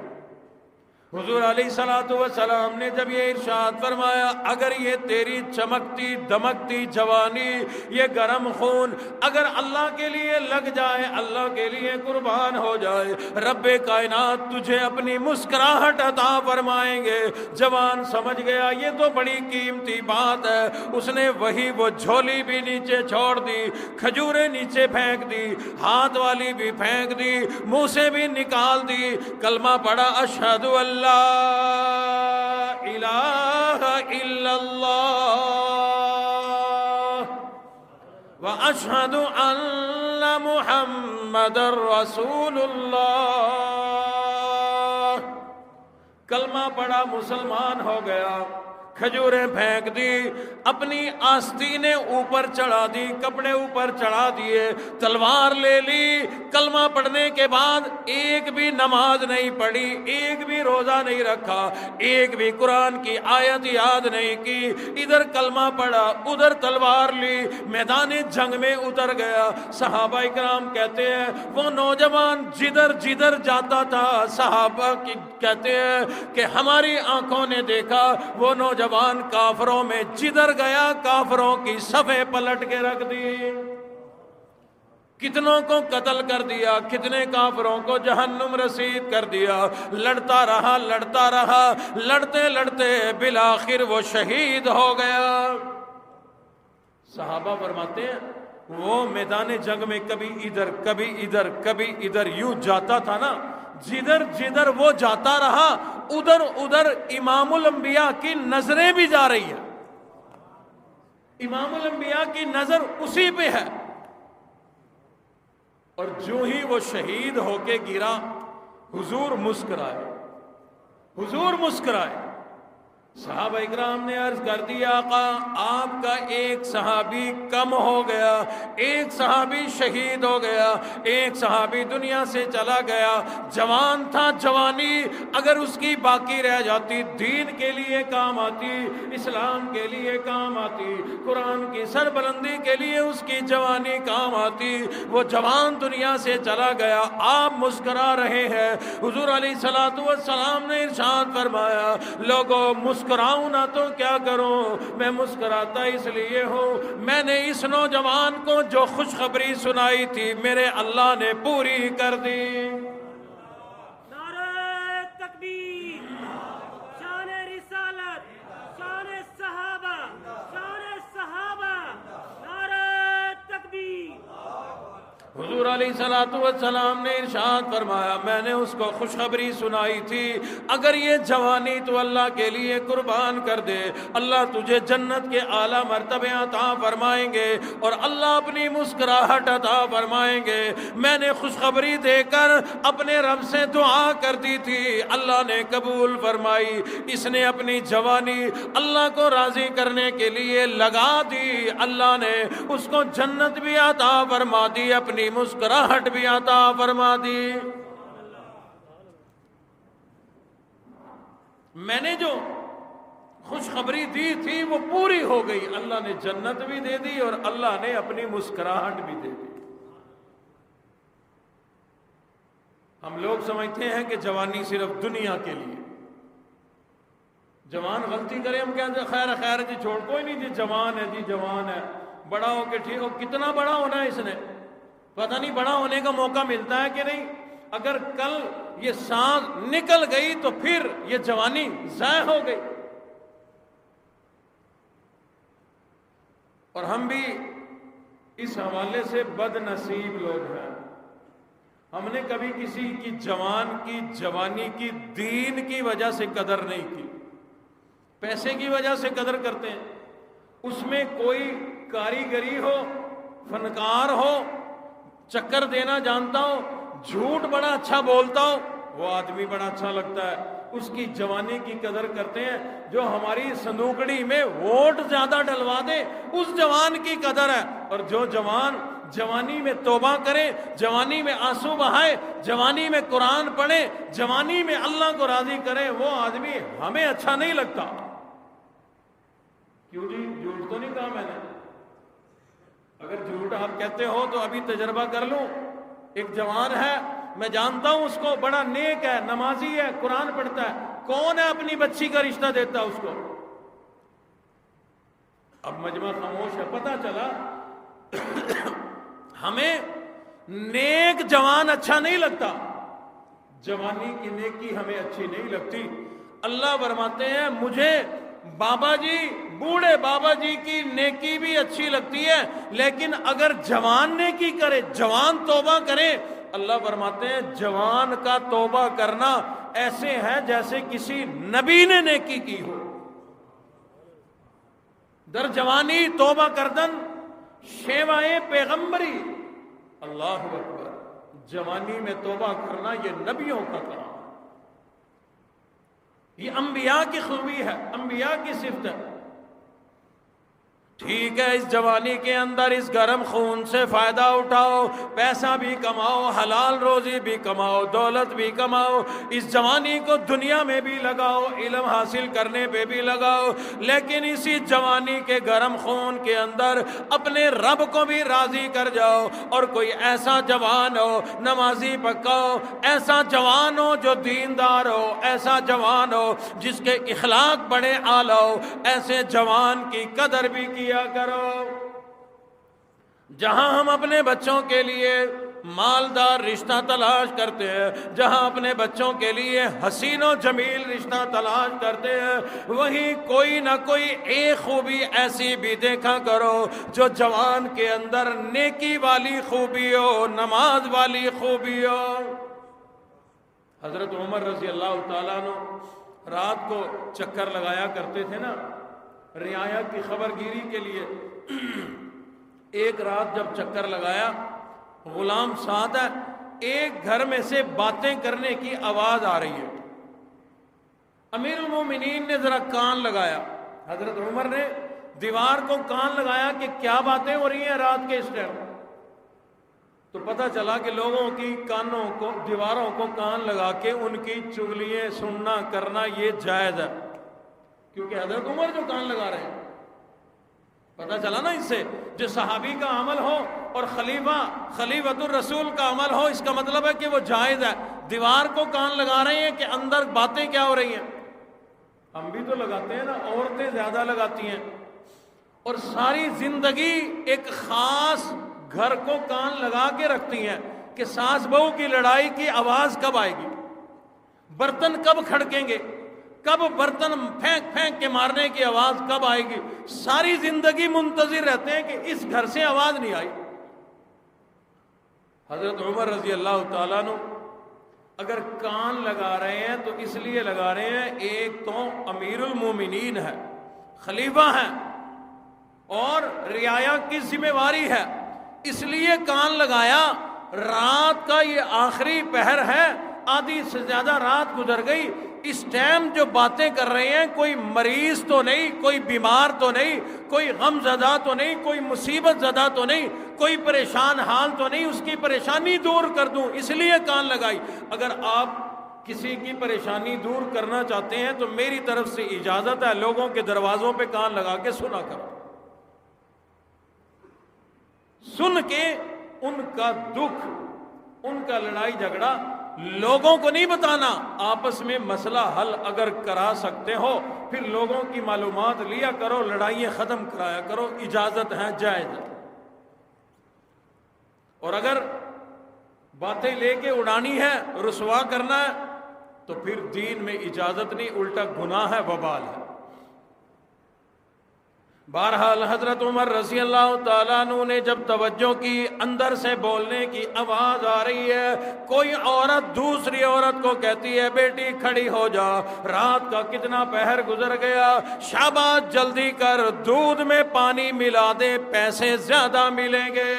حضور علیہ السلام نے جب یہ ارشاد فرمایا اگر یہ تیری چمکتی دمکتی جوانی، یہ گرم خون اگر اللہ کے لیے لگ جائے، اللہ کے لیے قربان ہو جائے، رب کائنات تجھے اپنی مسکراہٹ عطا فرمائیں گے۔ جوان سمجھ گیا یہ تو بڑی قیمتی بات ہے، اس نے وہی وہ جھولی بھی نیچے چھوڑ دی، کھجوریں نیچے پھینک دی، ہاتھ والی بھی پھینک دی، منہ سے بھی نکال دی، کلمہ پڑھا اشہد اللہ الہ الا اللہ واشہد ان محمد رسول اللہ۔ کلمہ پڑھا، مسلمان ہو گیا، کھجوریں پھینک دی، اپنی آستینیں اوپر چڑھا دی، کپڑے اوپر چڑھا دیے، تلوار لے لی۔ کلمہ پڑھنے کے بعد ایک بھی نماز نہیں پڑھی، ایک بھی روزہ نہیں رکھا، ایک بھی قرآن کی آیت یاد نہیں کی، ادھر کلمہ پڑھا ادھر تلوار لی، میدان جنگ میں اتر گیا۔ صحابہ اکرام کہتے ہیں وہ نوجوان جدھر جدھر جاتا تھا، صحابہ کہتے ہیں کہ ہماری آنکھوں نے دیکھا وہ نوجوان کافروں میں جدھر گیا کافروں کی صفیں پلٹ کے رکھ دی، کتنوں کو قتل کر دیا، کتنے کافروں کو جہنم رسید کر دیا، لڑتا رہا لڑتا رہا، لڑتے لڑتے بالآخر وہ شہید ہو گیا۔ صحابہ فرماتے ہیں وہ میدان جنگ میں کبھی ادھر کبھی ادھر کبھی ادھر یوں جاتا تھا نا، جدھر جدھر وہ جاتا رہا ادھر ادھر امام الانبیاء کی نظریں بھی جا رہی ہیں۔ امام الانبیاء کی نظر اسی پہ ہے، اور جو ہی وہ شہید ہو کے گرا حضور مسکرائے، حضور مسکرائے۔ صحابہ اکرام نے عرض کر دیا آقا آپ کا ایک صحابی کم ہو گیا، ایک صحابی شہید ہو گیا، ایک صحابی دنیا سے چلا گیا، جوان تھا، جوانی اگر اس کی باقی رہ جاتی دین کے لیے کام آتی، اسلام کے لیے کام آتی، قرآن کی سربلندی کے لیے اس کی جوانی کام آتی، وہ جوان دنیا سے چلا گیا، آپ مسکرا رہے ہیں۔ حضور علیہ الصلوۃ والسلام نے ارشاد فرمایا لوگوں مسکراؤں نہ تو کیا کروں، میں مسکراتا اس لیے ہوں میں نے اس نوجوان کو جو خوشخبری سنائی تھی میرے اللہ نے پوری کر دی۔ نعرہ تکبیر، شان رسالت، شان صحابہ، نعرہ تکبیر۔ حضور علیہ الصلوۃ والسلام نے ارشاد فرمایا میں نے اس کو خوشخبری سنائی تھی اگر یہ جوانی تو اللہ کے لیے قربان کر دے اللہ تجھے جنت کے اعلیٰ مرتبے عطا فرمائیں گے اور اللہ اپنی مسکراہٹ عطا فرمائیں گے۔ میں نے خوشخبری دے کر اپنے رب سے دعا کر دی تھی، اللہ نے قبول فرمائی، اس نے اپنی جوانی اللہ کو راضی کرنے کے لیے لگا دی، اللہ نے اس کو جنت بھی عطا فرما دی، اپنی مسکراہٹ بھی عطا فرما دی۔ میں نے جو خوشخبری دی تھی وہ پوری ہو گئی، اللہ نے جنت بھی دے دی اور اللہ نے اپنی مسکراہٹ بھی دے دی۔ ہم لوگ سمجھتے ہیں کہ جوانی صرف دنیا کے لیے، جوان غلطی کرے ہم کہتے ہیں خیر خیر جی چھوڑ، کوئی نہیں جی جوان ہے، جی جوان ہے، بڑا ہو کے ٹھیک ہو، کتنا بڑا ہونا ہے اس نے، پتہ نہیں بڑا ہونے کا موقع ملتا ہے کہ نہیں۔ اگر کل یہ سانس نکل گئی تو پھر یہ جوانی ضائع ہو گئی۔ اور ہم بھی اس حوالے سے بد نصیب لوگ ہیں، ہم نے کبھی کسی کی جوان کی جوانی کی دین کی وجہ سے قدر نہیں کی، پیسے کی وجہ سے قدر کرتے ہیں، اس میں کوئی کاریگری ہو، فنکار ہو، چکر دینا جانتا ہو، جھوٹ بڑا اچھا بولتا ہو، وہ آدمی بڑا اچھا لگتا ہے، اس کی جوانی کی قدر کرتے ہیں۔ جو ہماری صندوقڑی میں ووٹ زیادہ ڈلوا دے اس جوان کی قدر ہے، اور جو جوان جوانی میں توبہ کرے، جوانی میں آنسو بہائے، جوانی میں قرآن پڑھے، جوانی میں اللہ کو راضی کرے، وہ آدمی ہمیں اچھا نہیں لگتا۔ کیوں جی جھوٹ تو نہیں کہا میں نے؟ اگر جھوٹ آپ کہتے ہو تو ابھی تجربہ کر لوں۔ ایک جوان ہے، میں جانتا ہوں اس کو، بڑا نیک ہے، نمازی ہے، قرآن پڑھتا ہے، کون ہے اپنی بچی کا رشتہ دیتا اس کو؟ اب مجمع خاموش ہے، پتہ چلا ہمیں نیک جوان اچھا نہیں لگتا، جوانی کی نیکی ہمیں اچھی نہیں لگتی۔ اللہ فرماتے ہیں مجھے بابا جی، بوڑھے بابا جی کی نیکی بھی اچھی لگتی ہے، لیکن اگر جوان نیکی کرے، جوان توبہ کرے، اللہ فرماتے ہیں جوان کا توبہ کرنا ایسے ہے جیسے کسی نبی نے نیکی کی ہو۔ در جوانی توبہ کردن شیوائے پیغمبری، اللہ اکبر، جوانی میں توبہ کرنا یہ نبیوں کا کام ہے، یہ انبیاء کی خوبی ہے، انبیاء کی صفت ہے۔ ٹھیک ہے، اس جوانی کے اندر اس گرم خون سے فائدہ اٹھاؤ، پیسہ بھی کماؤ، حلال روزی بھی کماؤ، دولت بھی کماؤ، اس جوانی کو دنیا میں بھی لگاؤ، علم حاصل کرنے پہ بھی لگاؤ، لیکن اسی جوانی کے گرم خون کے اندر اپنے رب کو بھی راضی کر جاؤ۔ اور کوئی ایسا جوان ہو، نمازی پکا ہو، ایسا جوان ہو جو دیندار ہو، ایسا جوان ہو جس کے اخلاق بڑے اعلیٰ ہو، ایسے جوان کی قدر بھی کیا کرو۔ جہاں ہم اپنے بچوں کے لیے مالدار رشتہ تلاش کرتے ہیں، جہاں اپنے بچوں کے لیے حسین و جمیل رشتہ تلاش کرتے ہیں، وہیں کوئی نہ کوئی ایک خوبی ایسی بھی دیکھا کرو جو جوان کے اندر نیکی والی خوبی ہو، نماز والی خوبی ہو۔ حضرت عمر رضی اللہ تعالیٰ عنہ رات کو چکر لگایا کرتے تھے نا، رعایا کی خبر گیری کے لیے ایک رات جب چکر لگایا، غلام ساتھ ہے، ایک گھر میں سے باتیں کرنے کی آواز آ رہی ہے۔ امیر المومنین نے ذرا کان لگایا، حضرت عمر نے دیوار کو کان لگایا کہ کیا باتیں ہو رہی ہیں رات کے اس ٹائم۔ تو پتہ چلا کہ لوگوں کی کانوں کو، دیواروں کو کان لگا کے ان کی چغلیاں سننا کرنا یہ جائز ہے، کیونکہ حضرت عمر جو کان لگا رہے ہیں۔ پتہ چلا نا اس سے، جو صحابی کا عمل ہو اور خلیفۃ الرسول کا عمل ہو، اس کا مطلب ہے کہ وہ جائز ہے۔ دیوار کو کان لگا رہے ہیں کہ اندر باتیں کیا ہو رہی ہیں۔ ہم بھی تو لگاتے ہیں نا، عورتیں زیادہ لگاتی ہیں، اور ساری زندگی ایک خاص گھر کو کان لگا کے رکھتی ہیں کہ ساس بہو کی لڑائی کی آواز کب آئے گی، برتن کب کھڑکیں گے، کب برتن پھینک پھینک کے مارنے کی آواز کب آئے گی۔ ساری زندگی منتظر رہتے ہیں کہ اس گھر سے آواز نہیں آئی۔ حضرت عمر رضی اللہ تعالیٰ عنہ اگر کان لگا رہے ہیں تو اس لیے لگا رہے ہیں، ایک تو امیر المومنین ہے، خلیفہ ہیں، اور رعایا کی ذمہ داری ہے، اس لیے کان لگایا۔ رات کا یہ آخری پہر ہے، آدھی سے زیادہ رات گزر گئی، اس ٹائم جو باتیں کر رہے ہیں کوئی مریض تو نہیں، کوئی بیمار تو نہیں، کوئی غم زدہ تو نہیں، کوئی مصیبت زدہ تو نہیں، کوئی پریشان حال تو نہیں، اس کی پریشانی دور کر دوں، اس لیے کان لگائی۔ اگر آپ کسی کی پریشانی دور کرنا چاہتے ہیں تو میری طرف سے اجازت ہے، لوگوں کے دروازوں پہ کان لگا کے سنا کرو، سن کے ان کا دکھ، ان کا لڑائی جھگڑا لوگوں کو نہیں بتانا، آپس میں مسئلہ حل اگر کرا سکتے ہو پھر لوگوں کی معلومات لیا کرو، لڑائیاں ختم کرایا کرو، اجازت ہے، جائز ہے۔ اور اگر باتیں لے کے اڑانی ہے، رسوا کرنا ہے، تو پھر دین میں اجازت نہیں، الٹا گناہ ہے، وبال ہے۔ بہرحال حضرت عمر رضی اللہ تعالیٰ عنہ نے جب توجہ کی، اندر سے بولنے کی آواز آ رہی ہے، کوئی عورت دوسری عورت کو کہتی ہے بیٹی کھڑی ہو جا، رات کا کتنا پہر گزر گیا، شاباش جلدی کر، دودھ میں پانی ملا دے، پیسے زیادہ ملیں گے۔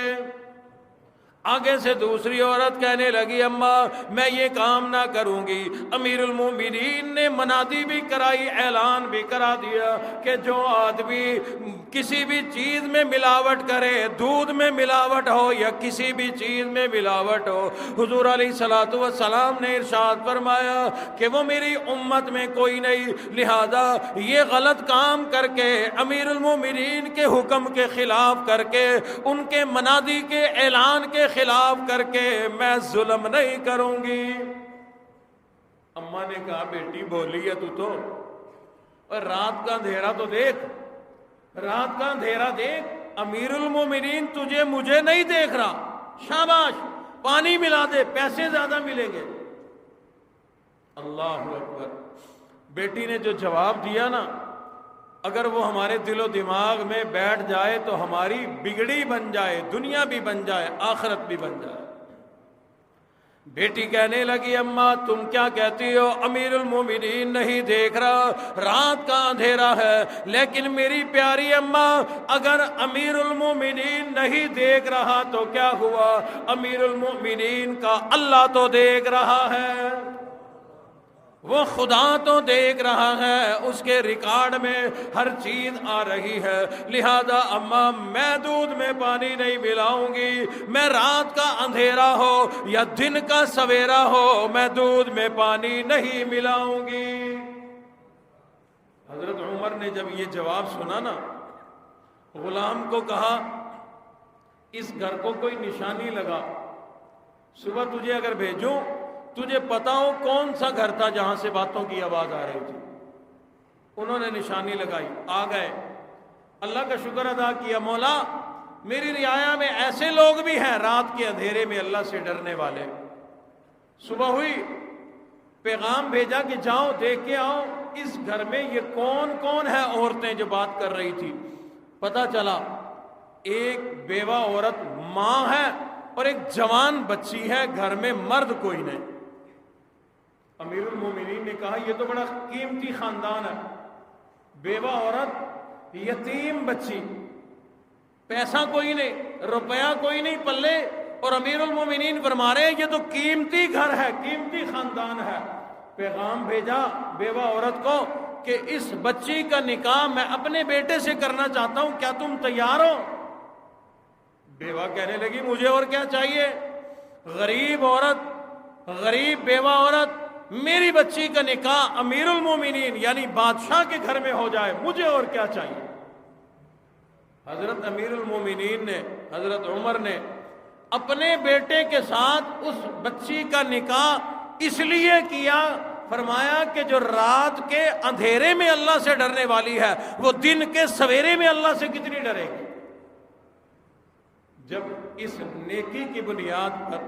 آگے سے دوسری عورت کہنے لگی اماں میں یہ کام نہ کروں گی۔ امیر المومنین نے منادی بھی کرائی، اعلان بھی کرا دیا کہ جو آدمی کسی بھی چیز میں ملاوٹ کرے، دودھ میں ملاوٹ ہو یا کسی بھی چیز میں ملاوٹ ہو، حضور علیہ الصلوۃ والسلام نے ارشاد فرمایا کہ وہ میری امت میں کوئی نہیں، لہذا یہ غلط کام کر کے، امیر المومنین کے حکم کے خلاف کر کے، ان کے منادی کے اعلان کے خلاف کر کے میں ظلم نہیں کروں گی۔ اماں نے کہا بیٹی بولی ہے تو اور رات کا اندھیرا تو دیکھ، رات کا اندھیرا دیکھ، امیر المومنین تجھے مجھے نہیں دیکھ رہا، شاباش پانی ملا دے، پیسے زیادہ ملیں گے۔ اللہ اکبر۔ بیٹی نے جو جواب دیا نا، اگر وہ ہمارے دل و دماغ میں بیٹھ جائے تو ہماری بگڑی بن جائے، دنیا بھی بن جائے، آخرت بھی بن جائے۔ بیٹی کہنے لگی اماں تم کیا کہتی ہو، امیر المومنین نہیں دیکھ رہا، رات کا اندھیرا ہے، لیکن میری پیاری اماں اگر امیر المومنین نہیں دیکھ رہا تو کیا ہوا، امیر المومنین کا اللہ تو دیکھ رہا ہے، وہ خدا تو دیکھ رہا ہے، اس کے ریکارڈ میں ہر چیز آ رہی ہے، لہذا اماں میں دودھ میں پانی نہیں ملاؤں گی، میں رات کا اندھیرا ہو یا دن کا سویرا ہو میں دودھ میں پانی نہیں ملاؤں گی۔ حضرت عمر نے جب یہ جواب سنا نا، غلام کو کہا اس گھر کو کوئی نشانی لگا، صبح تجھے اگر بھیجوں تجھے پتا ہو کون سا گھر تھا جہاں سے باتوں کی آواز آ رہی تھی۔ انہوں نے نشانی لگائی، آ گئے، اللہ کا شکر ادا کیا، مولا میری رعایا میں ایسے لوگ بھی ہیں رات کے اندھیرے میں اللہ سے ڈرنے والے۔ صبح ہوئی، پیغام بھیجا کہ جاؤ دیکھ کے آؤ اس گھر میں یہ کون کون ہے عورتیں جو بات کر رہی تھی۔ پتہ چلا ایک بیوہ عورت ماں ہے اور ایک جوان بچی ہے، گھر میں مرد کوئی نہیں۔ امیر المومنین نے کہا یہ تو بڑا قیمتی خاندان ہے، بیوہ عورت یتیم بچی، پیسہ کوئی نہیں، روپیہ کوئی نہیں پلے، اور امیر المومنین فرما رہے ہیں یہ تو قیمتی گھر ہے، قیمتی خاندان ہے۔ پیغام بھیجا بیوہ عورت کو کہ اس بچی کا نکاح میں اپنے بیٹے سے کرنا چاہتا ہوں، کیا تم تیار ہو؟ بیوہ کہنے لگی مجھے اور کیا چاہیے، غریب عورت، غریب بیوہ عورت، میری بچی کا نکاح امیر المومنین یعنی بادشاہ کے گھر میں ہو جائے، مجھے اور کیا چاہیے۔ حضرت امیر المومنین نے، حضرت عمر نے اپنے بیٹے کے ساتھ اس بچی کا نکاح اس لیے کیا، فرمایا کہ جو رات کے اندھیرے میں اللہ سے ڈرنے والی ہے وہ دن کے سویرے میں اللہ سے کتنی ڈرے گی۔ جب اس نیکی کی بنیاد پر،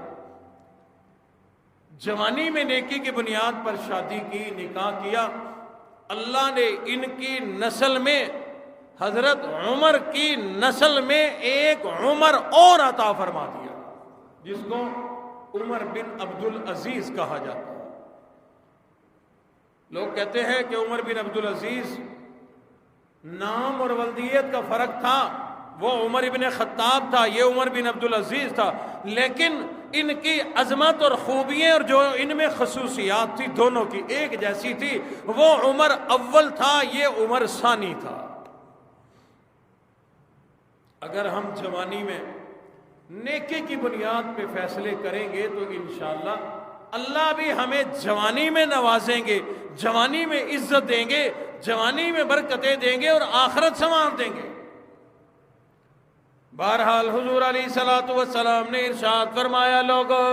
جوانی میں نیکی کی بنیاد پر شادی کی، نکاح کیا، اللہ نے ان کی نسل میں، حضرت عمر کی نسل میں ایک عمر اور عطا فرما دیا، جس کو عمر بن عبدالعزیز کہا جاتا ہے۔ لوگ کہتے ہیں کہ عمر بن عبدالعزیز نام اور ولدیت کا فرق تھا، وہ عمر ابن خطاب تھا، یہ عمر بن عبدالعزیز تھا، لیکن ان کی عظمت اور خوبیاں اور جو ان میں خصوصیات تھی دونوں کی ایک جیسی تھی۔ وہ عمر اول تھا، یہ عمر ثانی تھا۔ اگر ہم جوانی میں نیکی کی بنیاد پہ فیصلے کریں گے تو انشاءاللہ اللہ بھی ہمیں جوانی میں نوازیں گے، جوانی میں عزت دیں گے، جوانی میں برکتیں دیں گے اور آخرت سنوار دیں گے۔ بہرحال حضور علیہ الصلوۃ والسلام نے ارشاد فرمایا لوگو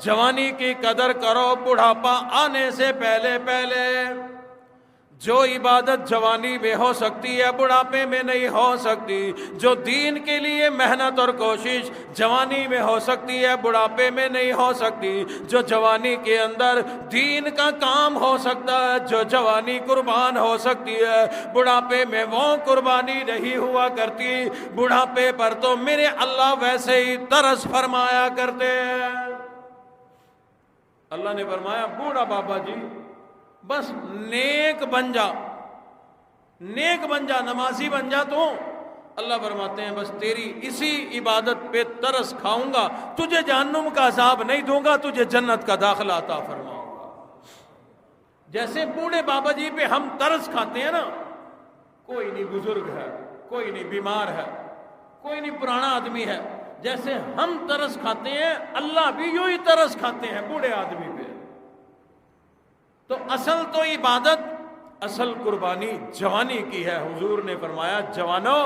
جوانی کی قدر کرو بڑھاپا آنے سے پہلے پہلے۔ جو عبادت جوانی میں ہو سکتی ہے بڑھاپے میں نہیں ہو سکتی، جو دین کے لیے محنت اور کوشش جوانی میں ہو سکتی ہے بڑھاپے میں نہیں ہو سکتی، جو جوانی کے اندر دین کا کام ہو سکتا ہے، جو جوانی قربان ہو سکتی ہے بڑھاپے میں وہ قربانی نہیں ہوا کرتی۔ بڑھاپے پر تو میرے اللہ ویسے ہی ترس فرمایا کرتے ہیں۔ اللہ نے فرمایا بوڑھا بابا جی بس نیک بن جا، نیک بن جا، نمازی بن جا، تو اللہ فرماتے ہیں بس تیری اسی عبادت پہ ترس کھاؤں گا، تجھے جہنم کا عذاب نہیں دوں گا، تجھے جنت کا داخلہ عطا فرماؤں گا۔ جیسے بوڑھے بابا جی پہ ہم ترس کھاتے ہیں نا، کوئی نہیں بزرگ ہے، کوئی نہیں بیمار ہے، کوئی نہیں پرانا آدمی ہے، جیسے ہم ترس کھاتے ہیں اللہ بھی یوں ہی ترس کھاتے ہیں بوڑھے آدمی پہ۔ تو اصل تو عبادت، اصل قربانی جوانی کی ہے۔ حضور نے فرمایا جوانو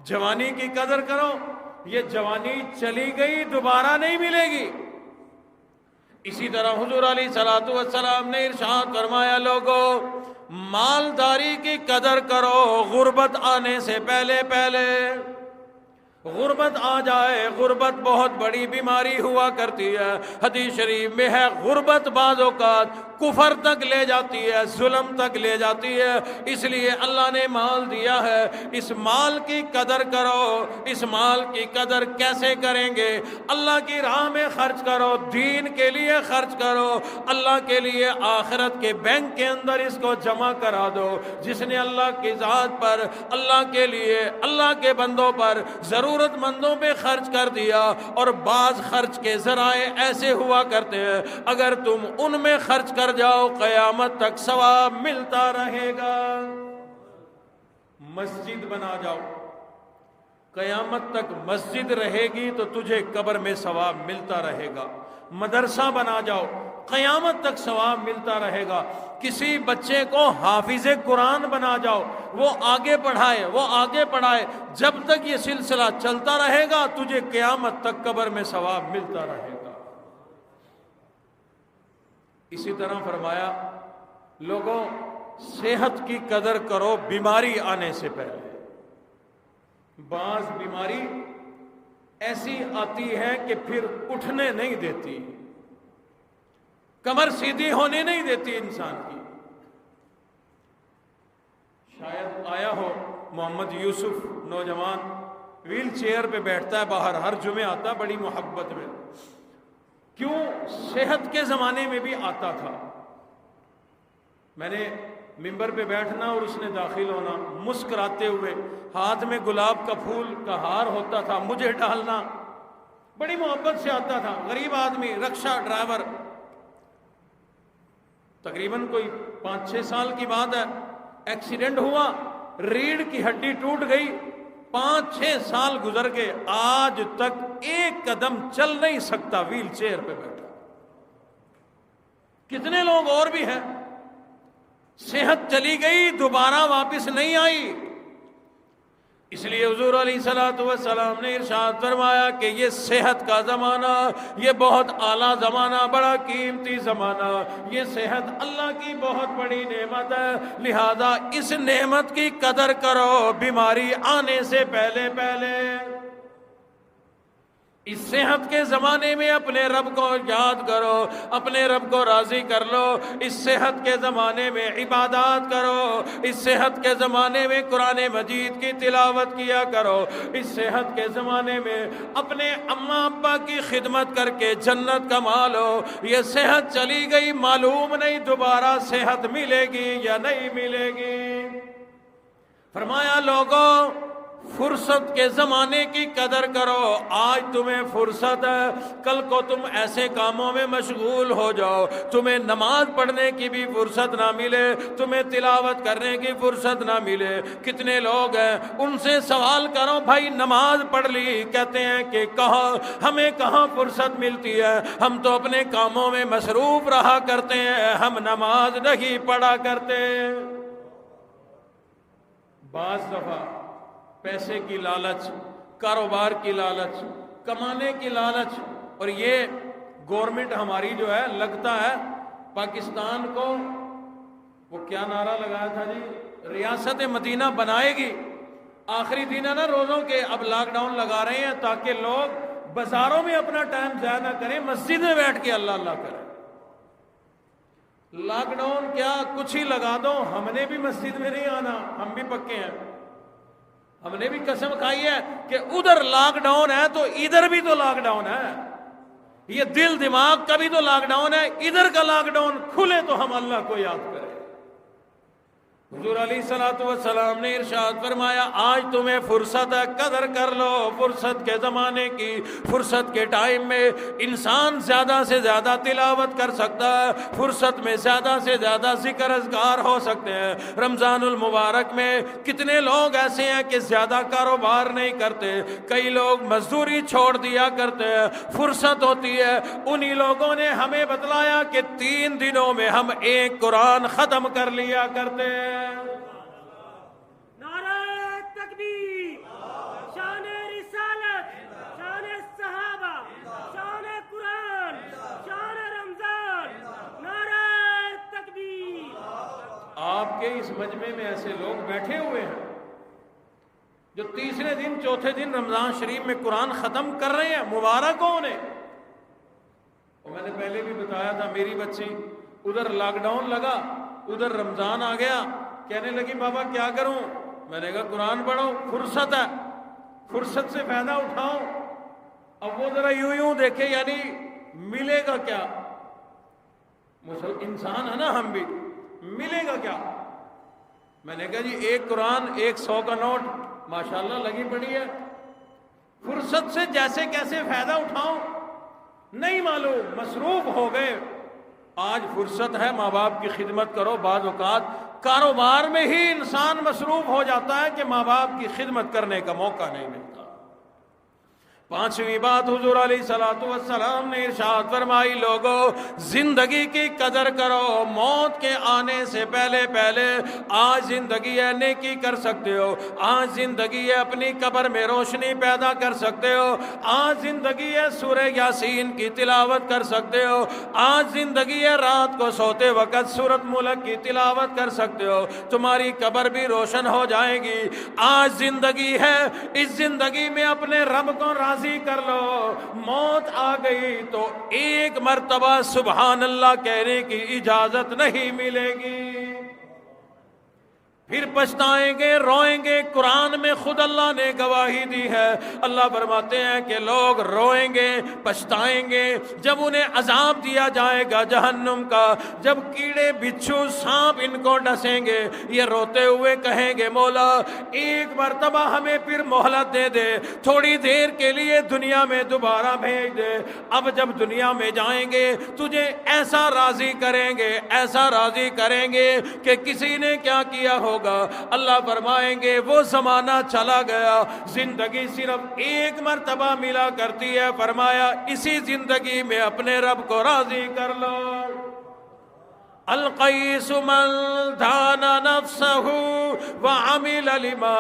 جوانی کی قدر کرو، یہ جوانی چلی گئی دوبارہ نہیں ملے گی۔ اسی طرح حضور علیہ الصلوۃ والسلام نے ارشاد فرمایا لوگو مالداری کی قدر کرو غربت آنے سے پہلے پہلے۔ غربت آ جائے، غربت بہت بڑی بیماری ہوا کرتی ہے۔ حدیث شریف میں ہے غربت بعض اوقات کفر تک لے جاتی ہے، ظلم تک لے جاتی ہے، اس لیے اللہ نے مال دیا ہے، اس مال کی قدر کرو۔ اس مال کی قدر کیسے کریں گے؟ اللہ کی راہ میں خرچ کرو، دین کے لیے خرچ کرو، اللہ کے لیے آخرت کے بینک کے اندر اس کو جمع کرا دو۔ جس نے اللہ کی ذات پر، اللہ کے لیے، اللہ کے بندوں پر، ضرورت مندوں پہ خرچ کر دیا، اور بعض خرچ کے ذرائع ایسے ہوا کرتے ہیں اگر تم ان میں خرچ کر جاؤ قیامت تک ثواب ملتا رہے گا۔ مسجد بنا جاؤ، قیامت تک مسجد رہے گی تو تجھے قبر میں ثواب ملتا رہے گا۔ مدرسہ بنا جاؤ، قیامت تک ثواب ملتا رہے گا۔ کسی بچے کو حافظ قرآن بنا جاؤ، وہ آگے پڑھائے، وہ آگے پڑھائے، جب تک یہ سلسلہ چلتا رہے گا تجھے قیامت تک قبر میں ثواب ملتا رہے گا۔ اسی طرح فرمایا لوگوں صحت کی قدر کرو بیماری آنے سے پہلے۔ بعض بیماری ایسی آتی ہے کہ پھر اٹھنے نہیں دیتی، کمر سیدھی ہونے نہیں دیتی انسان کی۔ شاید آیا ہو محمد یوسف نوجوان ویل چیئر پہ بیٹھتا ہے باہر، ہر جمعے آتا ہے بڑی محبت میں۔ کیوں؟ صحت کے زمانے میں بھی آتا تھا۔ میں نے منبر پہ بیٹھنا اور اس نے داخل ہونا مسکراتے ہوئے، ہاتھ میں گلاب کا پھول کا ہار ہوتا تھا، مجھے ڈالنا، بڑی محبت سے آتا تھا، غریب آدمی، رکشہ ڈرائیور۔ تقریباً کوئی 5-6 سال کی بات ہے، ایکسیڈنٹ ہوا، ریڑھ کی ہڈی ٹوٹ گئی، 5-6 سال گزر گئے، آج تک ایک قدم چل نہیں سکتا، ویل چیئر پہ بیٹھا۔ کتنے لوگ اور بھی ہیں، صحت چلی گئی، دوبارہ واپس نہیں آئی۔ اس لیے حضور علیہ الصلوۃ والسلام نے ارشاد فرمایا کہ یہ صحت کا زمانہ، یہ بہت اعلیٰ زمانہ، بڑا قیمتی زمانہ، یہ صحت اللہ کی بہت بڑی نعمت ہے، لہذا اس نعمت کی قدر کرو بیماری آنے سے پہلے پہلے۔ اس صحت کے زمانے میں اپنے رب کو یاد کرو، اپنے رب کو راضی کر لو، اس صحت کے زمانے میں عبادات کرو، اس صحت کے زمانے میں قرآن مجید کی تلاوت کیا کرو، اس صحت کے زمانے میں اپنے اماں ابا کی خدمت کر کے جنت کما لو۔ یہ صحت چلی گئی، معلوم نہیں دوبارہ صحت ملے گی یا نہیں ملے گی۔ فرمایا لوگوں، فرصت کے زمانے کی قدر کرو، آج تمہیں فرصت ہے، کل کو تم ایسے کاموں میں مشغول ہو جاؤ، تمہیں نماز پڑھنے کی بھی فرصت نہ ملے، تمہیں تلاوت کرنے کی فرصت نہ ملے۔ کتنے لوگ ہیں، ان سے سوال کرو بھائی نماز پڑھ لی؟ کہتے ہیں کہ کہاں، ہمیں کہاں فرصت ملتی ہے، ہم تو اپنے کاموں میں مصروف رہا کرتے ہیں، ہم نماز نہیں پڑھا کرتے۔ بعض دفعہ پیسے کی لالچ، کاروبار کی لالچ، کمانے کی لالچ، اور یہ گورنمنٹ ہماری جو ہے، لگتا ہے پاکستان کو، وہ کیا نعرہ لگایا تھا جی، ریاست مدینہ بنائے گی۔ آخری دن ہے نا روزوں کے، اب لاک ڈاؤن لگا رہے ہیں تاکہ لوگ بازاروں میں اپنا ٹائم ضائع نہ کریں، مسجد میں بیٹھ کے اللہ اللہ کریں۔ لاک ڈاؤن کیا، کچھ ہی لگا دو، ہم نے بھی مسجد میں نہیں آنا، ہم بھی پکے ہیں، ہم نے بھی قسم کھائی ہے کہ ادھر لاک ڈاؤن ہے تو ادھر بھی تو لاک ڈاؤن ہے، یہ دل دماغ کا بھی تو لاک ڈاؤن ہے، ادھر کا لاک ڈاؤن کھلے تو ہم اللہ کو یاد کریں۔ حضور علیہ الصلوۃ والسلام نے ارشاد فرمایا آج تمہیں فرصت ہے، قدر کر لو فرصت کے زمانے کی۔ فرصت کے ٹائم میں انسان زیادہ سے زیادہ تلاوت کر سکتا ہے، فرصت میں زیادہ سے زیادہ ذکر اذکار ہو سکتے ہیں۔ رمضان المبارک میں کتنے لوگ ایسے ہیں کہ زیادہ کاروبار نہیں کرتے، کئی لوگ مزدوری چھوڑ دیا کرتے ہیں، فرصت ہوتی ہے۔ انہی لوگوں نے ہمیں بتلایا کہ 3 دنوں میں ہم ایک قرآن ختم کر لیا کرتے ہیں۔ نعرہ تکبیر، شان رسالت، شان صحابہ، شان قرآن، شان رمضان، نعرہ تکبیر۔ آپ کے اس مجمع میں ایسے لوگ بیٹھے ہوئے ہیں جو تیسرے دن چوتھے دن رمضان شریف میں قرآن ختم کر رہے ہیں، مبارک ہو انہیں۔ اور میں نے پہلے بھی بتایا تھا، میری بچی ادھر لاک ڈاؤن لگا، ادھر رمضان آ گیا، کہنے لگی بابا کیا کروں؟ میں نے کہا قرآن پڑھو، فرصت ہے، فرصت سے فائدہ اٹھاؤ۔ اب وہ ذرا یوں دیکھے، یعنی ملے گا کیا؟ انسان ہے نا ہم بھی، ملے گا کیا؟ میں نے کہا جی ایک قرآن 100 کا نوٹ ماشاءاللہ لگی پڑی ہے، فرصت سے جیسے کیسے فائدہ اٹھاؤ نہیں معلوم، مصروف ہو گئے۔ آج فرصت ہے، ماں باپ کی خدمت کرو۔ بعض اوقات کاروبار میں ہی انسان مصروف ہو جاتا ہے کہ ماں باپ کی خدمت کرنے کا موقع نہیں ملتا۔ پانچویں بات حضور علیہ الصلوۃ والسلام نے ارشاد فرمائی لوگوں زندگی کی قدر کرو، موت کے آنے سے پہلے پہلے آج زندگی ہے نیکی کر سکتے ہو، آج زندگی ہے اپنی قبر میں روشنی پیدا کر سکتے ہو، آج زندگی ہے سورہ یاسین کی تلاوت کر سکتے ہو، آج زندگی ہے رات کو سوتے وقت سورۃ ملک کی تلاوت کر سکتے ہو، تمہاری قبر بھی روشن ہو جائے گی۔ آج زندگی ہے، اس زندگی میں اپنے رب کو راضی کر لو، موت آ گئی تو ایک مرتبہ سبحان اللہ کہنے کی اجازت نہیں ملے گی۔ پھر پچھتائیں گے، روئیں گے۔ قرآن میں خود اللہ نے گواہی دی ہے، اللہ فرماتے ہیں کہ لوگ روئیں گے، پچھتائیں گے جب انہیں عذاب دیا جائے گا جہنم کا، جب کیڑے بچھو سانپ ان کو ڈسیں گے، یہ روتے ہوئے کہیں گے مولا ایک مرتبہ ہمیں پھر مہلت دے دے، تھوڑی دیر کے لیے دنیا میں دوبارہ بھیج دے۔ اب جب دنیا میں جائیں گے تجھے ایسا راضی کریں گے، ایسا راضی کریں گے کہ کسی نے کیا کیا ہو ہوگا۔ اللہ فرمائیں گے وہ زمانہ چلا گیا، زندگی صرف ایک مرتبہ ملا کرتی ہے، فرمایا اسی زندگی میں اپنے رب کو راضی کر لو۔ القیس من دان نفسه وعمل لما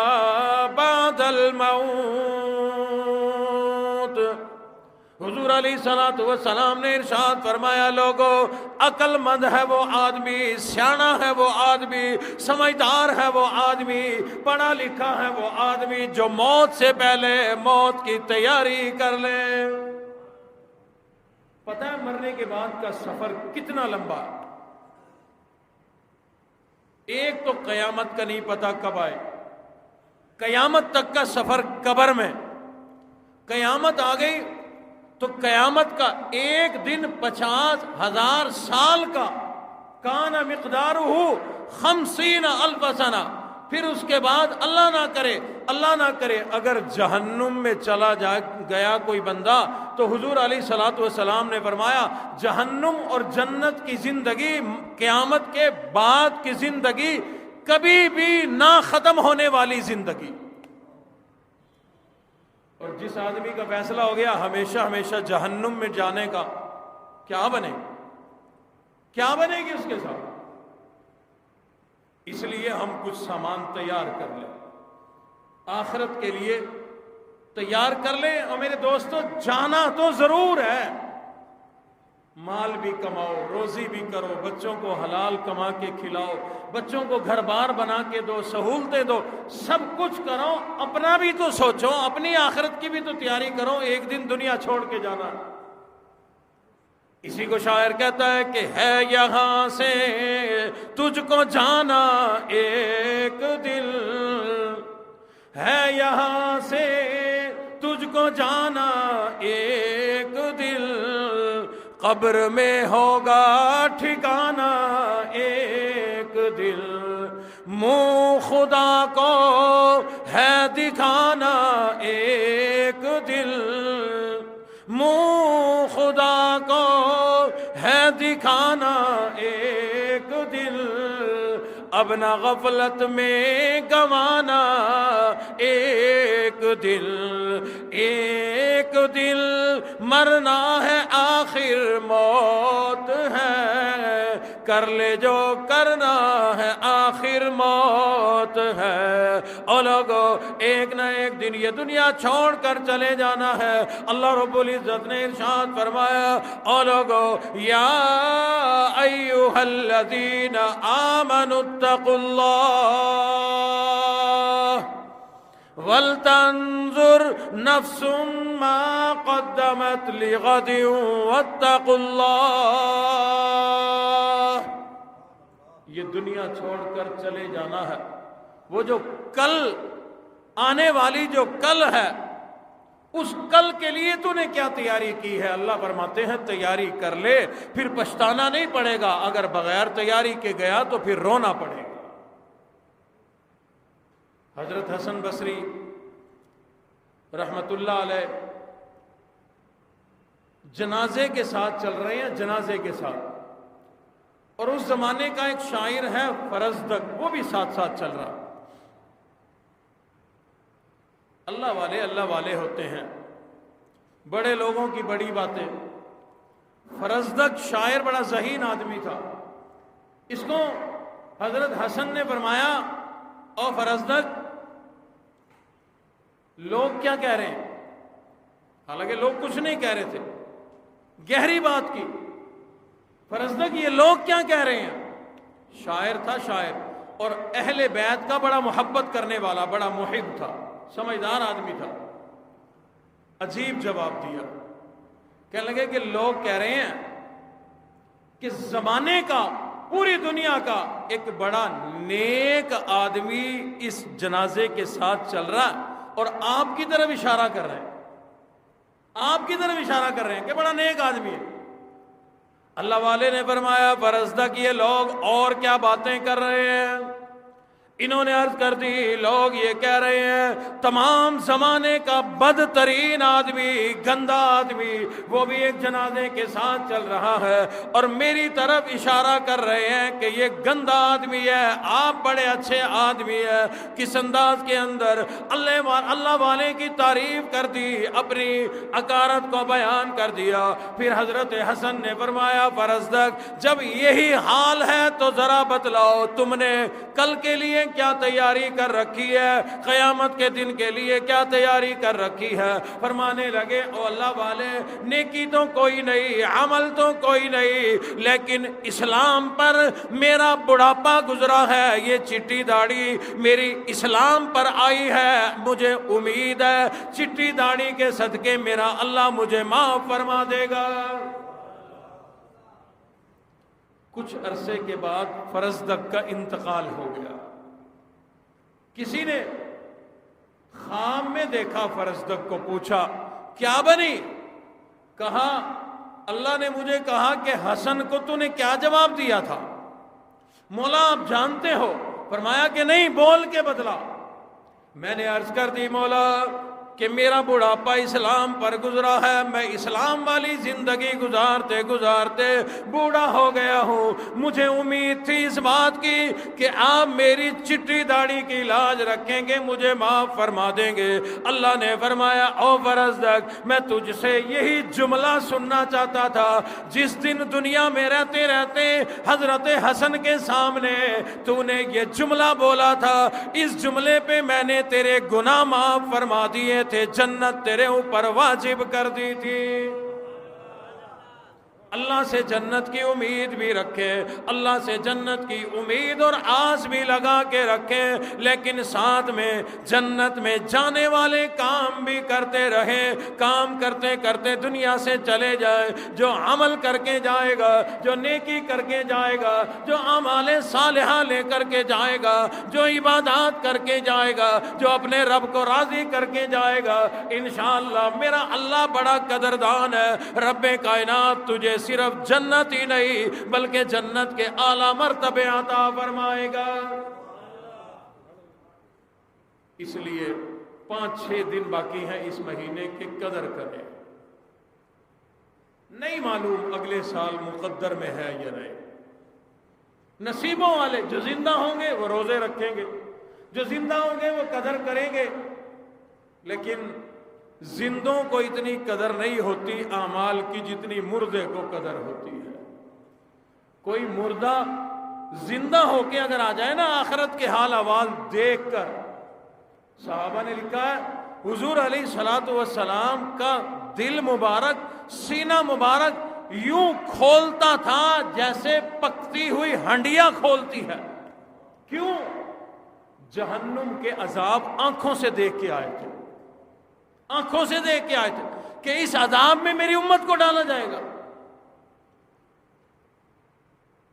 بعد الموت۔ حضور علیہ السلام نے ارشاد فرمایا لوگو عقل مند ہے وہ آدمی، سیانا ہے وہ آدمی، سمجھدار ہے وہ آدمی، پڑھا لکھا ہے وہ آدمی جو موت سے پہلے موت کی تیاری کر لے۔ پتہ ہے مرنے کے بعد کا سفر کتنا لمبا ہے؟ ایک تو قیامت کا نہیں پتا کب آئے، قیامت تک کا سفر قبر میں، قیامت آ گئی تو قیامت کا ایک دن 50,000 سال کا، کان مقدارہ 50,000 سنہ۔ پھر اس کے بعد اللہ نہ کرے اگر جہنم میں چلا گیا کوئی بندہ تو حضور علیہ السلام نے فرمایا جہنم اور جنت کی زندگی، قیامت کے بعد کی زندگی کبھی بھی نہ ختم ہونے والی زندگی۔ اور جس آدمی کا فیصلہ ہو گیا ہمیشہ ہمیشہ جہنم میں جانے کا، کیا بنے گی اس کے ساتھ؟ اس لیے ہم کچھ سامان تیار کر لیں، آخرت کے لیے تیار کر لیں۔ اور میرے دوستو جانا تو ضرور ہے، مال بھی کماؤ، روزی بھی کرو، بچوں کو حلال کما کے کھلاؤ، بچوں کو گھر بار بنا کے دو، سہولتیں دو، سب کچھ کرو، اپنا بھی تو سوچو، اپنی آخرت کی بھی تو تیاری کرو، ایک دن دنیا چھوڑ کے جانا۔ اسی کو شاعر کہتا ہے کہ ہے یہاں سے تجھ کو جانا ایک دل، ہے یہاں سے تجھ کو جانا ایک دل، قبر میں ہوگا ٹھکانہ ایک دل، منہ خدا کو ہے دکھانا ایک دل، منہ خدا کو ہے دکھانا ایک دل، اب نہ غفلت میں گنوانا ایک دل، ایک دل مرنا ہے آخر موت ہے، کر لے جو کرنا ہے آخر موت ہے۔ اور لوگو ایک نہ ایک دن یہ دنیا چھوڑ کر چلے جانا ہے۔ اللہ رب العزت نے ارشاد فرمایا اور لوگو یا ایھا الذین آمنوا اتقوا اللہ وَلْتَنْظُرْ نَفْسٌ مَا قَدَّمَتْ لِغَدٍ وَاتَّقُوا اللَّهَ۔ یہ دنیا چھوڑ کر چلے جانا ہے، وہ جو کل آنے والی جو کل ہے، اس کل کے لیے تو نے کیا تیاری کی ہے؟ اللہ فرماتے ہیں تیاری کر لے، پھر پچھتانا نہیں پڑے گا، اگر بغیر تیاری کے گیا تو پھر رونا پڑے گا۔ حضرت حسن بصری رحمت اللہ علیہ جنازے کے ساتھ چل رہے ہیں، جنازے کے ساتھ، اور اس زمانے کا ایک شاعر ہے فرزدق، وہ بھی ساتھ ساتھ چل رہا۔ اللہ والے ہوتے ہیں، بڑے لوگوں کی بڑی باتیں۔ فرزدق شاعر بڑا ذہین آدمی تھا، اس کو حضرت حسن نے فرمایا او فرزدق لوگ کیا کہہ رہے ہیں؟ حالانکہ لوگ کچھ نہیں کہہ رہے تھے، گہری بات کی۔ فرزدق یہ لوگ کیا کہہ رہے ہیں؟ شاعر تھا، شاعر، اور اہل بیت کا بڑا محبت کرنے والا، بڑا محب تھا، سمجھدار آدمی تھا۔ عجیب جواب دیا، کہنے لگے کہ لوگ کہہ رہے ہیں کہ زمانے کا پوری دنیا کا ایک بڑا نیک آدمی اس جنازے کے ساتھ چل رہا ہے اور آپ کی طرف اشارہ کر رہے ہیں، آپ کی طرف اشارہ کر رہے ہیں کہ بڑا نیک آدمی ہے۔ اللہ والے نے فرمایا فرزدق یہ لوگ اور کیا باتیں کر رہے ہیں؟ انہوں نے عرض کر دی لوگ یہ کہہ رہے ہیں تمام زمانے کا بدترین آدمی، گندا آدمی، وہ بھی ایک جنازے کے ساتھ چل رہا ہے اور میری طرف اشارہ کر رہے ہیں کہ یہ گندا آدمی ہے، آپ بڑے اچھے آدمی ہے۔ کس انداز کے اندر اللہ والے کی تعریف کر دی، اپنی عقارت کو بیان کر دیا۔ پھر حضرت حسن نے فرمایا فرزدق جب یہی حال ہے تو ذرا بتلاؤ تم نے کل کے لیے کیا تیاری کر رکھی ہے، قیامت کے دن کے لیے کیا تیاری کر رکھی ہے؟ فرمانے لگے او اللہ والے نیکی تو کوئی نہیں، عمل تو کوئی نہیں، لیکن اسلام پر میرا بڑھاپا گزرا ہے، یہ چٹی داڑھی میری اسلام پر آئی ہے، مجھے امید ہے چٹی داڑھی کے صدقے میرا اللہ مجھے معاف فرما دے گا۔ کچھ عرصے کے بعد فرزدق کا انتقال ہو گیا۔ کسی نے خام میں دیکھا فرزدق کو، پوچھا کیا بنی؟ کہا اللہ نے مجھے کہا کہ حسن کو تو نے کیا جواب دیا تھا؟ مولا آپ جانتے ہو؟ فرمایا کہ نہیں، بول کے بدلا۔ میں نے عرض کر دی مولا کہ میرا بڑھاپا اسلام پر گزرا ہے، میں اسلام والی زندگی گزارتے گزارتے بوڑھا ہو گیا ہوں، مجھے امید تھی اس بات کی کہ آپ میری چٹی داڑھی کی لاج رکھیں گے، مجھے معاف فرما دیں گے۔ اللہ نے فرمایا او فرزدق میں تجھ سے یہی جملہ سننا چاہتا تھا جس دن دنیا میں رہتے رہتے حضرت حسن کے سامنے تو نے یہ جملہ بولا تھا، اس جملے پہ میں نے تیرے گناہ معاف فرما دیے تھے، جنت تیرے اوپر واجب کر دی تھی۔ اللہ سے جنت کی امید بھی رکھے، اللہ سے جنت کی امید اور آس بھی لگا کے رکھے، لیکن ساتھ میں جنت میں جانے والے کام بھی کرتے رہے، کام کرتے کرتے دنیا سے چلے جائے۔ جو عمل کر کے جائے گا، جو نیکی کر کے جائے گا، جو اعمال صالحہ لے کر کے جائے گا، جو عبادات کر کے جائے گا، جو اپنے رب کو راضی کر کے جائے گا، انشاءاللہ میرا اللہ بڑا قدردان ہے، رب کائنات تجھے صرف جنت ہی نہیں بلکہ جنت کے اعلیٰ مرتبے عطا فرمائے گا۔ اس لیے 5-6 دن باقی ہیں اس مہینے کی قدر کریں، نہیں معلوم اگلے سال مقدر میں ہے یا نہیں۔ نصیبوں والے جو زندہ ہوں گے وہ روزے رکھیں گے، جو زندہ ہوں گے وہ قدر کریں گے، لیکن زندوں کو اتنی قدر نہیں ہوتی اعمال کی جتنی مردے کو قدر ہوتی ہے۔ کوئی مردہ زندہ ہو کے اگر آ جائے نا آخرت کے حال احوال دیکھ کر، صحابہ نے لکھا ہے حضور علیہ الصلوۃ والسلام کا دل مبارک، سینہ مبارک یوں کھولتا تھا جیسے پکتی ہوئی ہنڈیا کھولتی ہے۔ کیوں؟ جہنم کے عذاب آنکھوں سے دیکھ کے آئے تھے، آنکھوں سے دیکھ کے آئے تھے کہ اس عذاب میں میری امت کو ڈالا جائے گا۔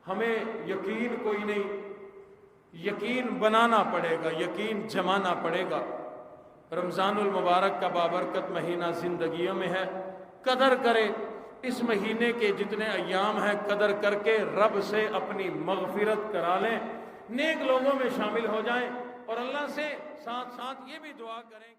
ہمیں یقین کوئی نہیں، یقین بنانا پڑے گا، یقین جمانا پڑے گا۔ رمضان المبارک کا بابرکت مہینہ زندگیوں میں ہے، قدر کرے اس مہینے کے جتنے ایام ہیں، قدر کر کے رب سے اپنی مغفرت کرا لیں، نیک لوگوں میں شامل ہو جائیں اور اللہ سے ساتھ ساتھ یہ بھی دعا کریں